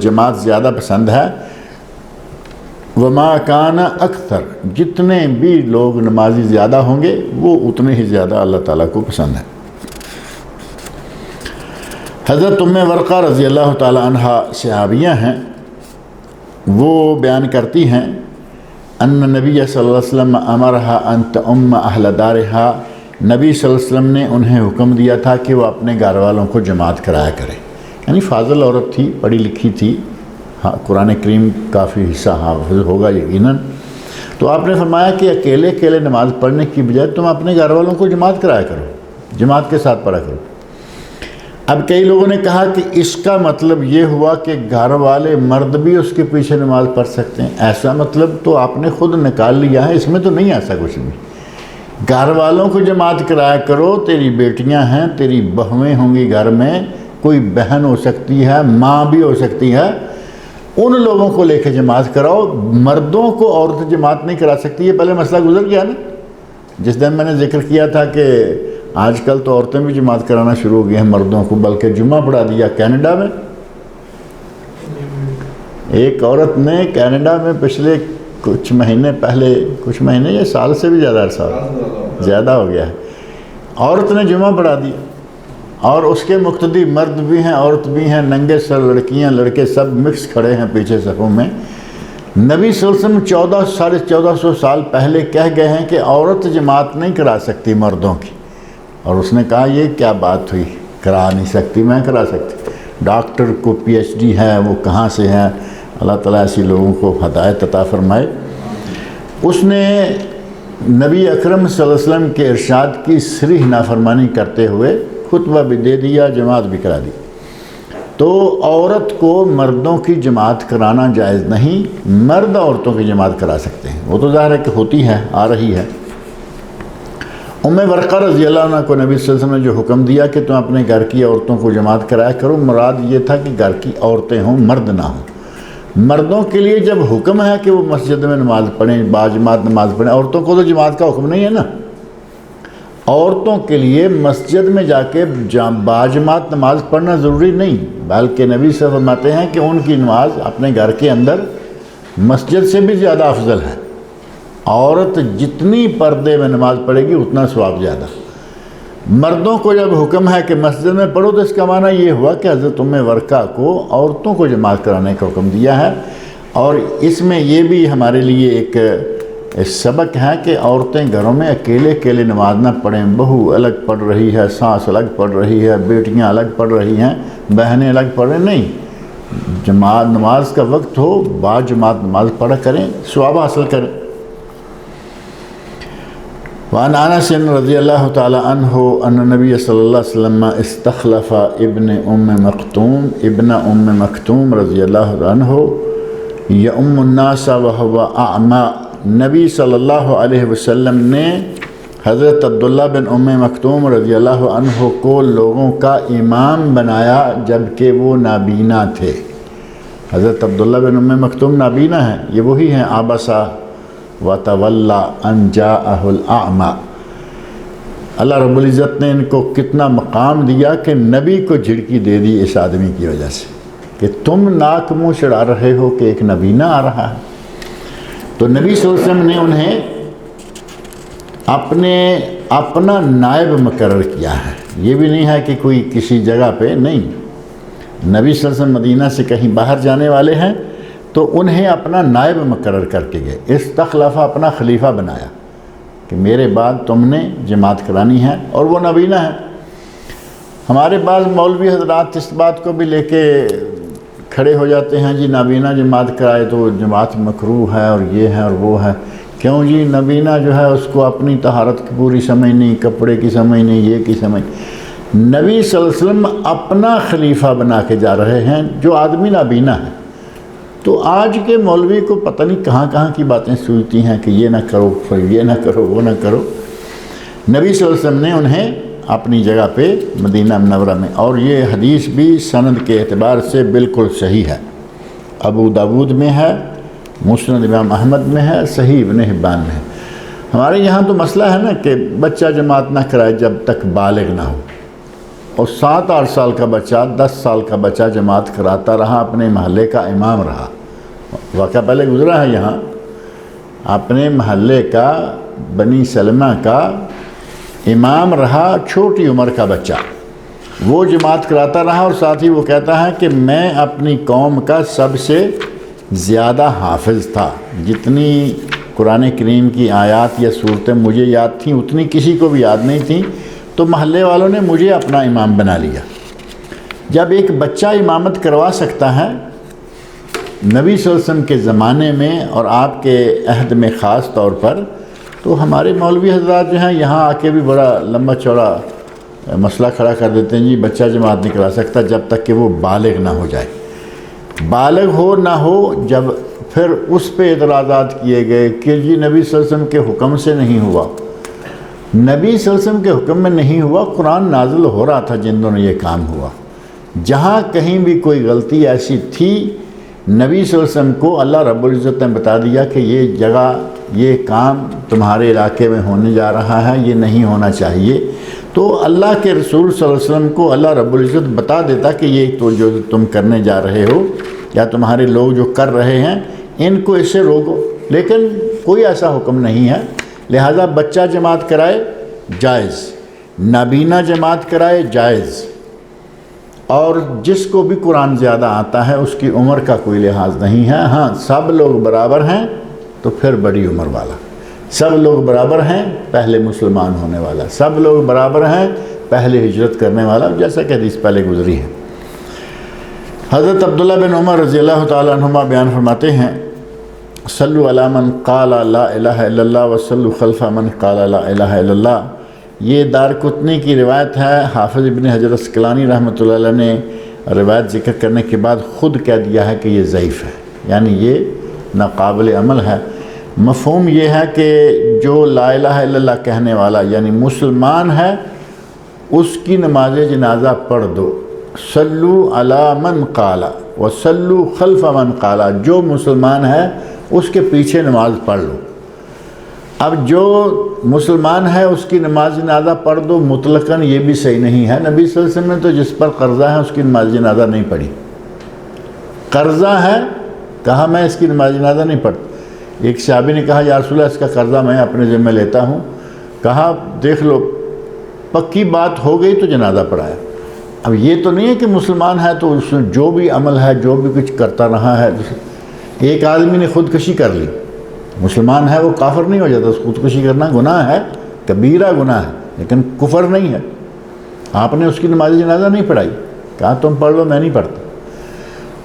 جماعت زیادہ پسند ہے۔ وما کان اکثر، جتنے بھی لوگ نمازی زیادہ ہوں گے وہ اتنے ہی زیادہ اللہ تعالیٰ کو پسند ہے۔ حضرت ورقہ رضی اللہ تعالی عنہ صحابیہ ہیں، وہ بیان کرتی ہیں ان نبی صلی اللہ علیہ وسلم امرہا ان تؤم اہل دارہا، نبی صلی اللہ علیہ وسلم نے انہیں حکم دیا تھا کہ وہ اپنے گھر والوں کو جماعت کرایا کریں۔ یعنی فاضل عورت تھی، پڑھی لکھی تھی، قرآن کریم کافی حصہ حافظ ہوگا یقیناً، تو آپ نے فرمایا کہ اکیلے اکیلے نماز پڑھنے کی بجائے تم اپنے گھر والوں کو جماعت کرایا کرو، جماعت کے ساتھ پڑھا کرو۔ اب کئی لوگوں نے کہا کہ اس کا مطلب یہ ہوا کہ گھر والے مرد بھی اس کے پیچھے نماز پڑھ سکتے ہیں، ایسا مطلب تو آپ نے خود نکال لیا ہے، اس میں تو نہیں ایسا کچھ بھی۔ گھر والوں کو جماعت کرایا کرو، تیری بیٹیاں ہیں، تیری بہویں ہوں گی گھر میں، کوئی بہن ہو سکتی ہے، ماں بھی ہو سکتی ہے، ان لوگوں کو لے کے جماعت کراؤ۔ مردوں کو عورت جماعت نہیں کرا سکتی، یہ پہلے مسئلہ گزر گیا نا، جس دن میں نے ذکر کیا تھا کہ آج کل تو عورتیں بھی جماعت کرانا شروع ہو گئی ہیں مردوں کو، بلکہ جمعہ پڑھا دیا کینیڈا میں۔ ایک عورت نے کینیڈا میں پچھلے کچھ مہینے پہلے، کچھ مہینے یا سال سے بھی زیادہ عرصہ زیادہ ہو گیا ہے، عورت نے جمعہ پڑھا دیا، اور اس کے مقتدی مرد بھی ہیں، عورت بھی ہیں، ننگے سر لڑکیاں لڑکے سب مکس کھڑے ہیں پیچھے صفوں میں۔ نبی صلی اللہ علیہ وسلم 1400 سال پہلے کہہ گئے ہیں کہ عورت جماعت نہیں کرا سکتی مردوں کی، اور اس نے کہا یہ کیا بات ہوئی، کرا نہیں سکتی، میں کرا سکتی۔ ڈاکٹر کو پی ایچ ڈی ہے، وہ کہاں سے ہے، اللہ تعالیٰ ایسی لوگوں کو ہدایت عطا فرمائے۔ اس نے نبی اکرم صلی اللہ علیہ وسلم کے ارشاد کی صریح نافرمانی کرتے ہوئے خطبہ بھی دے دیا، جماعت بھی کرا دی۔ تو عورت کو مردوں کی جماعت کرانا جائز نہیں، مرد عورتوں کی جماعت کرا سکتے ہیں، وہ تو ظاہر ہے کہ ہوتی ہے، آ رہی ہے۔ ورقہ رضی اللہ عنہ کو نبی صلی اللہ علیہ وسلم نے جو حکم دیا کہ تم اپنے گھر کی عورتوں کو جماعت کرایا کرو، مراد یہ تھا کہ گھر کی عورتیں ہوں، مرد نہ ہوں۔ مردوں کے لیے جب حکم ہے کہ وہ مسجد میں نماز پڑھیں، باجماعت نماز پڑھیں، عورتوں کو تو جماعت کا حکم نہیں ہے نا۔ عورتوں کے لیے مسجد میں جا کے باجماعت نماز پڑھنا ضروری نہیں، بلکہ نبی صلی اللہ علیہ وسلم فرماتے ہیں کہ ان کی نماز اپنے گھر کے اندر مسجد سے بھی زیادہ افضل ہے۔ عورت جتنی پردے میں نماز پڑھے گی اتنا ثواب زیادہ۔ مردوں کو جب حکم ہے کہ مسجد میں پڑھو، تو اس کا معنی یہ ہوا کہ حضرت ورقہ کو عورتوں کو جماعت کرانے کا حکم دیا ہے۔ اور اس میں یہ بھی ہمارے لیے ایک سبق ہے کہ عورتیں گھروں میں اکیلے اکیلے نماز نہ پڑھیں، بہو الگ پڑھ رہی ہے، ساس الگ پڑھ رہی ہے، بیٹیاں الگ پڑھ رہی ہیں، بہنیں الگ پڑھ رہی، نہیں، جماعت نماز کا وقت ہو، باجماعت نماز پڑھا کریں، ثواب حاصل کریں۔ وعن انس رضی اللہ تعالی عنہ ان نبی صلی اللہ علیہ وسلم استخلف ابن ام مکتوم رضی اللہ عنہ یؤم الناس وهو اعمی، نبی صلی اللہ علیہ وسلم نے حضرت عبداللہ بن ام مکتوم رضی اللہ عنہ کو لوگوں کا امام بنایا جبکہ وہ نابینا تھے۔ حضرت عبداللہ بن ام مکتوم نابینا ہیں، یہ وہی ہیں عبسہ وتولی ان جاءہ الاعمی۔ اللہ رب العزت نے ان کو کتنا مقام دیا کہ نبی کو جھڑکی دے دی اس آدمی کی وجہ سے کہ تم ناک منہ چڑھا رہے ہو کہ ایک نبینا آ رہا ہے۔ تو نبی صلی اللہ علیہ وسلم نے انہیں اپنا نائب مقرر کیا ہے، یہ بھی نہیں ہے کہ کوئی کسی جگہ پہ نہیں، نبی صلی اللہ علیہ وسلم مدینہ سے کہیں باہر جانے والے ہیں تو انہیں اپنا نائب مقرر کر کے گئے، استخلافہ اپنا خلیفہ بنایا کہ میرے بعد تم نے جماعت کرانی ہے، اور وہ نبینا ہے۔ ہمارے بعض مولوی حضرات اس بات کو بھی لے کے کھڑے ہو جاتے ہیں جی نابینا جماعت کرائے تو جماعت مکروہ ہے اور یہ ہے اور وہ ہے. کیوں جی؟ نابینا جو ہے اس کو اپنی طہارت کی پوری سمجھ نہیں، کپڑے کی سمجھ نہیں، یہ کی سمجھ. نبی صلی اللہ علیہ وسلم اپنا خلیفہ بنا کے جا رہے ہیں جو آدمی نابینا ہے. تو آج کے مولوی کو پتہ نہیں کہاں کہاں کی باتیں سوچتی ہیں کہ یہ نہ کرو، پھر یہ نہ کرو، وہ نہ کرو. نبی صلی اللہ علیہ وسلم نے انہیں اپنی جگہ پہ مدینہ منورہ میں، اور یہ حدیث بھی سند کے اعتبار سے بالکل صحیح ہے. ابو داود میں ہے، مسند امام احمد میں ہے، صحیح ابن حبان میں ہے. ہمارے یہاں تو مسئلہ ہے نا کہ بچہ جماعت نہ کرائے جب تک بالغ نہ ہو، اور 7-8 سال کا بچہ، 10 سال کا بچہ جماعت کراتا رہا، اپنے محلے کا امام رہا. واقعہ پہلے گزرا ہے یہاں، اپنے محلے کا، بنی سلمہ کا امام رہا، چھوٹی عمر کا بچہ. وہ جماعت کراتا رہا اور ساتھ ہی وہ کہتا ہے کہ میں اپنی قوم کا سب سے زیادہ حافظ تھا. جتنی قرآن کریم کی آیات یا صورتیں مجھے یاد تھیں اتنی کسی کو بھی یاد نہیں تھیں، تو محلے والوں نے مجھے اپنا امام بنا لیا. جب ایک بچہ امامت کروا سکتا ہے نبی صلی اللہ علیہ وسلم کے زمانے میں اور آپ کے عہد میں خاص طور پر، تو ہمارے مولوی حضرات جو ہیں یہاں آ کے بھی بڑا لمبا چوڑا مسئلہ کھڑا کر دیتے ہیں جی بچہ جماعت نہیں کرا سکتا جب تک کہ وہ بالغ نہ ہو جائے. بالغ ہو نہ ہو، جب پھر اس پہ اعتراضات کیے گئے کہ جی نبی صلی اللہ علیہ وسلم کے حکم سے نہیں ہوا. نبی صلی اللہ علیہ وسلم کے حکم میں نہیں ہوا، قرآن نازل ہو رہا تھا جن دنوں یہ کام ہوا. جہاں کہیں بھی کوئی غلطی ایسی تھی، نبی صلی اللہ علیہ وسلم کو اللہ رب العزت نے بتا دیا کہ یہ جگہ، یہ کام تمہارے علاقے میں ہونے جا رہا ہے، یہ نہیں ہونا چاہیے. تو اللہ کے رسول صلی اللہ علیہ وسلم کو اللہ رب العزت بتا دیتا کہ یہ تو جو تم کرنے جا رہے ہو یا تمہارے لوگ جو کر رہے ہیں ان کو اس سے روکو. لیکن کوئی ایسا حکم نہیں ہے. لہٰذا بچہ جماعت کرائے جائز، نابینا جماعت کرائے جائز، اور جس کو بھی قرآن زیادہ آتا ہے اس کی عمر کا کوئی لحاظ نہیں ہے. ہاں سب لوگ برابر ہیں تو پھر بڑی عمر والا، سب لوگ برابر ہیں پہلے مسلمان ہونے والا، سب لوگ برابر ہیں پہلے ہجرت کرنے والا، جیسا کہ حدیث پہلے گزری ہے. حضرت عبداللہ بن عمر رضی اللہ تعالیٰ عنہما بیان فرماتے ہیں صلو علی من قال لا الہ الا اللہ وصلو خلف من قال لا الہ الا اللہ. یہ دارقطنی کی روایت ہے. حافظ ابن حجر اسقلانی رحمۃ اللہ علیہ نے روایت ذکر کرنے کے بعد خود کہہ دیا ہے کہ یہ ضعیف ہے، یعنی یہ ناقابل عمل ہے. مفہوم یہ ہے کہ جو لا الہ الا اللہ کہنے والا یعنی مسلمان ہے اس کی نماز جنازہ پڑھ دو. صلو علی من قال وصلو خلف من قال، جو مسلمان ہے اس کے پیچھے نماز پڑھ لو. اب جو مسلمان ہے اس کی نماز جنازہ پڑھ دو مطلقاً یہ بھی صحیح نہیں ہے. نبی صلی اللہ علیہ وسلم نے تو جس پر قرضہ ہے اس کی نماز جنازہ نہیں پڑھی. قرضہ ہے، کہا میں اس کی نماز جنازہ نہیں پڑھتا. ایک صحابی نے کہا یا رسول اللہ اس کا قرضہ میں اپنے ذمہ لیتا ہوں. کہا دیکھ لو پکی بات ہو گئی تو جنازہ پڑھایا. اب یہ تو نہیں ہے کہ مسلمان ہے تو اس جو بھی عمل ہے جو بھی کچھ کرتا رہا ہے. ایک آدمی نے خودکشی کر لی، مسلمان ہے وہ کافر نہیں ہو جاتا. خودکشی کرنا گناہ ہے، کبیرہ گناہ ہے، لیکن کفر نہیں ہے. آپ نے اس کی نماز جنازہ نہیں پڑھائی، کہا تم پڑھ لو میں نہیں پڑھتا.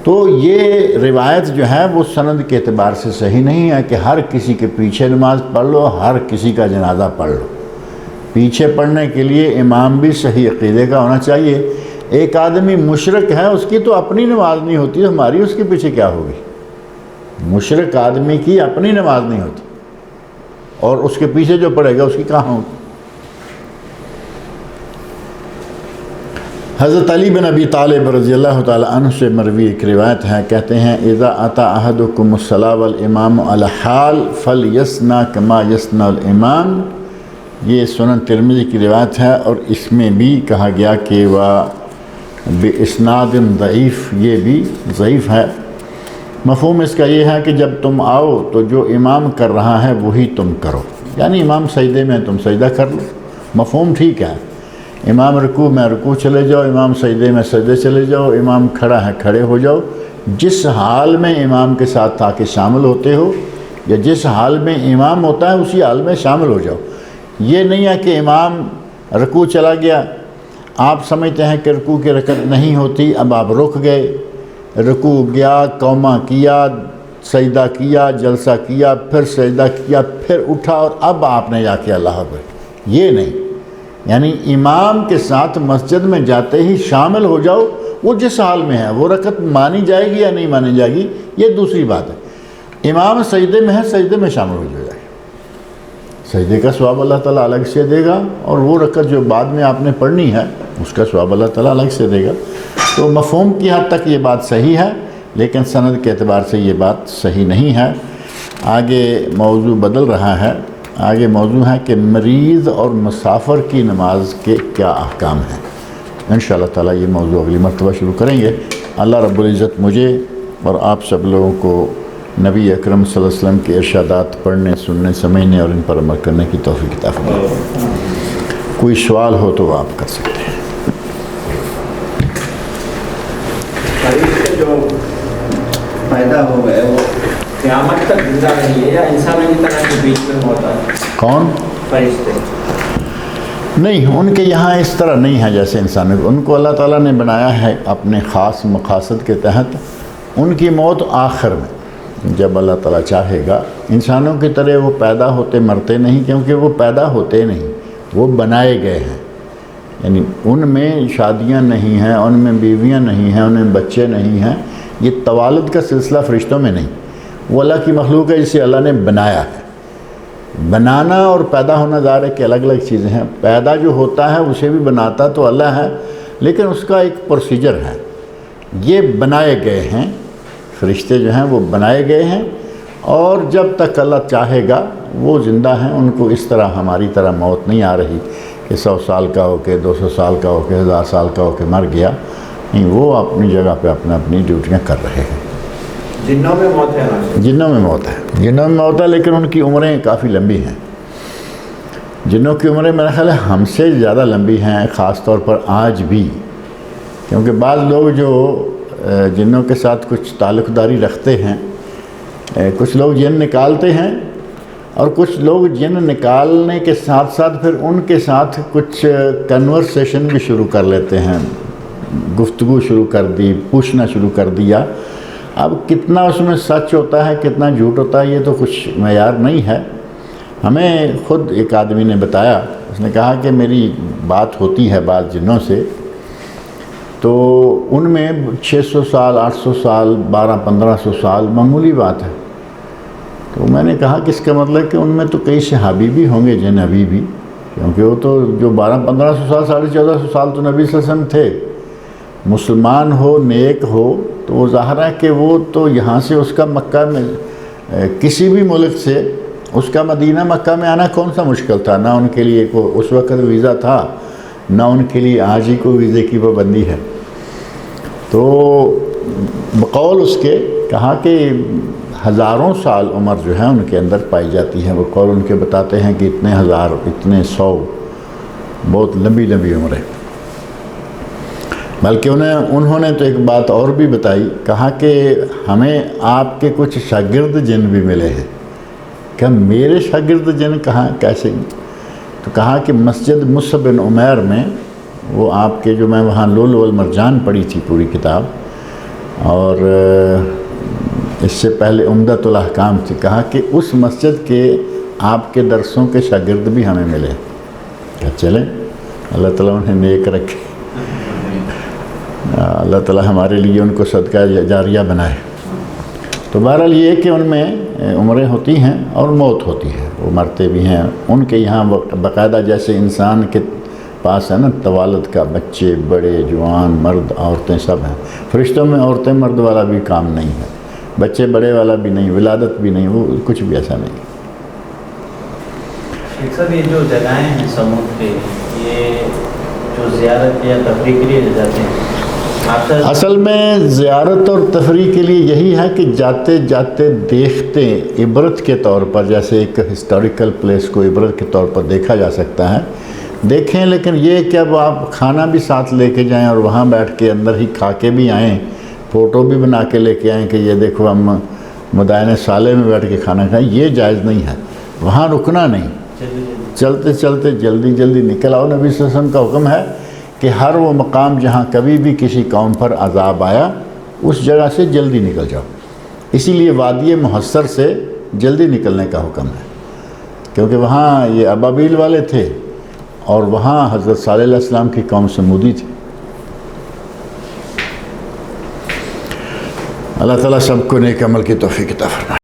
تو یہ روایت جو ہے وہ سند کے اعتبار سے صحیح نہیں ہے کہ ہر کسی کے پیچھے نماز پڑھ لو، ہر کسی کا جنازہ پڑھ لو. پیچھے پڑھنے کے لیے امام بھی صحیح عقیدے کا ہونا چاہیے. ایک آدمی مشرک ہے، اس کی تو اپنی نماز نہیں ہوتی، ہماری اس کے پیچھے کیا ہوگی؟ مشرک آدمی کی اپنی نماز نہیں ہوتی اور اس کے پیچھے جو پڑھے گا اس کی کہاں ہوگی؟ حضرت علی بن ابی طالب رضی اللہ تعالی عنہ سے مروی ایک روایت ہے، کہتے ہیں اذا اتی احدکم الصلاۃ والامام علی حال فلیصنع کما یصنع الامام. یہ سنن ترمذی کی روایت ہے اور اس میں بھی کہا گیا کہ وہ باسناد ضعیف، یہ بھی ضعیف ہے. مفہوم اس کا یہ ہے کہ جب تم آؤ تو جو امام کر رہا ہے وہی تم کرو، یعنی امام سجدے میں تم سجدہ کر لو. مفہوم ٹھیک ہے. امام رکوع میں رکوع چلے جاؤ، امام سجدے میں سجدے چلے جاؤ، امام کھڑا ہے کھڑے ہو جاؤ. جس حال میں امام کے ساتھ آ کے شامل ہوتے ہو یا جس حال میں امام ہوتا ہے اسی حال میں شامل ہو جاؤ. یہ نہیں ہے کہ امام رکوع چلا گیا، آپ سمجھتے ہیں کہ رکوع کی رکعت نہیں ہوتی، اب آپ رک گئے، رکوع گیا، قوما کیا، سجدہ کیا، جلسہ کیا، پھر سجدہ کیا، پھر اٹھا اور اب آپ نے جا کے اللہ اکبر، یہ نہیں. یعنی امام کے ساتھ مسجد میں جاتے ہی شامل ہو جاؤ، وہ جس حال میں ہے، وہ رکعت مانی جائے گی یا نہیں مانی جائے گی یہ دوسری بات ہے. امام سجدے میں ہے، سجدے میں شامل ہو جائے. سجدے کا ثواب اللہ تعالیٰ الگ سے دے گا، اور وہ رکعت جو بعد میں آپ نے پڑھنی ہے اس کا ثواب اللہ تعالیٰ الگ سے دے گا. تو مفہوم کی حد تک یہ بات صحیح ہے، لیکن سند کے اعتبار سے یہ بات صحیح نہیں ہے. آگے موضوع بدل رہا ہے. آگے موضوع ہے کہ مریض اور مسافر کی نماز کے کیا احکام ہیں. انشاءاللہ تعالیٰ یہ موضوع اگلی مرتبہ شروع کریں گے. اللہ رب العزت مجھے اور آپ سب لوگوں کو نبی اکرم صلی اللہ علیہ وسلم کے ارشادات پڑھنے، سننے، سمجھنے اور ان پر عمل کرنے کی توفیق عطا فرمائے. کوئی سوال ہو تو آپ کر سکتے ہیں. جو پیدا ہو گئے وہ قیامت تک زندہ نہیں ہے یا انسانوں کی طرح کے بیچ میں موت ہے؟ کون؟ فرشتے. نہیں، ان کے یہاں اس طرح نہیں ہے جیسے انسانوں کو. ان کو اللہ تعالیٰ نے بنایا ہے اپنے خاص مقاصد کے تحت. ان کی موت آخر میں جب اللہ تعالیٰ چاہے گا. انسانوں کی طرح وہ پیدا ہوتے مرتے نہیں، کیونکہ وہ پیدا ہوتے نہیں، وہ بنائے گئے ہیں. یعنی ان میں شادیاں نہیں ہیں، ان میں بیویاں نہیں ہیں، ان میں بچے نہیں ہیں. یہ توالد کا سلسلہ فرشتوں میں نہیں. وہ اللہ کی مخلوق ہے جسے اللہ نے بنایا ہے. بنانا اور پیدا ہونا ظاہر ہے کہ الگ الگ چیزیں ہیں. پیدا جو ہوتا ہے اسے بھی بناتا تو اللہ ہے، لیکن اس کا ایک پروسیجر ہے. یہ بنائے گئے ہیں، فرشتے جو ہیں وہ بنائے گئے ہیں، اور جب تک اللہ چاہے گا وہ زندہ ہیں. ان کو اس طرح ہماری طرح موت نہیں آ رہی کہ 100 سال کا ہو کے 200 سال کا ہو کے 1000 سال کا ہو کے مر گیا. نہیں، وہ اپنی جگہ پہ اپنی ڈیوٹیاں کر رہے ہیں. جنوں میں موت ہے نا؟ جنوں میں موت ہے، جنوں میں موت ہے، لیکن ان کی عمریں کافی لمبی ہیں. جنوں کی عمریں میرا خیال ہے ہم سے زیادہ لمبی ہیں، خاص طور پر آج بھی. کیونکہ بعض لوگ جو جنوں کے ساتھ کچھ تعلق داری رکھتے ہیں، کچھ لوگ جن نکالتے ہیں، اور کچھ لوگ جن نکالنے کے ساتھ ساتھ پھر ان کے ساتھ کچھ کنورسیشن بھی شروع کر لیتے ہیں. گفتگو شروع کر دی، پوچھنا شروع کر دیا. اب کتنا اس میں سچ ہوتا ہے، کتنا جھوٹ ہوتا ہے، یہ تو کچھ معیار نہیں ہے. ہمیں خود ایک آدمی نے بتایا، اس نے کہا کہ میری بات ہوتی ہے بعض جنوں سے، تو ان میں 600 سال 800 سال 1200-1500 سال معمولی بات ہے. تو میں نے کہا کہ اس کا مطلب کہ ان میں تو کئی صحابی بھی ہوں گے جن ابھی بھی، کیونکہ وہ تو جو 1200-1500 سال 1450 سال تو نبی صلی اللہ علیہ وسلم تھے. مسلمان ہو، نیک ہو، تو وہ ظاہر ہے کہ وہ تو یہاں سے اس کا مکہ میں کسی بھی ملک سے اس کا مدینہ مکہ میں آنا کون سا مشکل تھا. نہ ان کے لیے اس وقت ویزا تھا، نہ ان کے لیے آج ہی کوئی ویزے کی پابندی ہے. تو بقول اس کے کہا کہ ہزاروں سال عمر جو ہے ان کے اندر پائی جاتی ہے. بقول ان کے بتاتے ہیں کہ اتنے ہزار، اتنے 100، بہت لمبی لمبی عمریں. بلکہ انہوں نے تو ایک بات اور بھی بتائی. کہا کہ ہمیں آپ کے کچھ شاگرد جن بھی ملے ہیں. کہ میرے شاگرد جن کہاں، کیسے؟ تو کہا کہ مسجد مصعب بن عمیر میں، وہ آپ کے جو میں وہاں لؤلؤ والمرجان پڑھی تھی پوری کتاب، اور اس سے پہلے عمدۃ الاحکام تھی. کہا کہ اس مسجد کے آپ کے درسوں کے شاگرد بھی ہمیں ملے. کہ چلیں، اللہ تعالیٰ انہیں نیک رکھے، اللہ تعالیٰ ہمارے لیے ان کو صدقہ جاریہ بنائے. تو بہرحال یہ کہ ان میں عمریں ہوتی ہیں اور موت ہوتی ہے، وہ مرتے بھی ہیں. ان کے یہاں باقاعدہ جیسے انسان کے پاس ہے نا توالد کا، بچے بڑے جوان مرد عورتیں سب ہیں. فرشتوں میں عورتیں مرد والا بھی کام نہیں ہے، بچے بڑے والا بھی نہیں، ولادت بھی نہیں، وہ کچھ بھی ایسا نہیں. سب یہ جو جگہیں ہیں سمود کے، یہ جو زیارت یا تفریح کے لیے جاتے ہیں، اصل میں زیارت اور تفریح کے لیے یہی ہے کہ جاتے جاتے دیکھتے عبرت کے طور پر، جیسے ایک ہسٹوریکل پلیس کو عبرت کے طور پر دیکھا جا سکتا ہے، دیکھیں. لیکن یہ کہ اب آپ کھانا بھی ساتھ لے کے جائیں اور وہاں بیٹھ کے اندر ہی کھا کے بھی آئیں، فوٹو بھی بنا کے لے کے آئیں کہ یہ دیکھو ہم مدائن صالح میں بیٹھ کے کھانا کھائیں، یہ جائز نہیں ہے. وہاں رکنا نہیں، چلتے چلتے جلدی جلدی نکل آؤ. نبی صلی اللہ علیہ وسلم کا حکم ہے کہ ہر وہ مقام جہاں کبھی بھی کسی قوم پر عذاب آیا اس جگہ سے جلدی نکل جاؤ. اسی لیے وادی محصر سے جلدی نکلنے کا حکم ہے، کیونکہ وہاں یہ ابابیل والے تھے اور وہاں حضرت صالح علیہ السلام کی قوم سمودی تھی. اللہ تعالیٰ سب کو نیک عمل کی توفیق عطا فرمائے.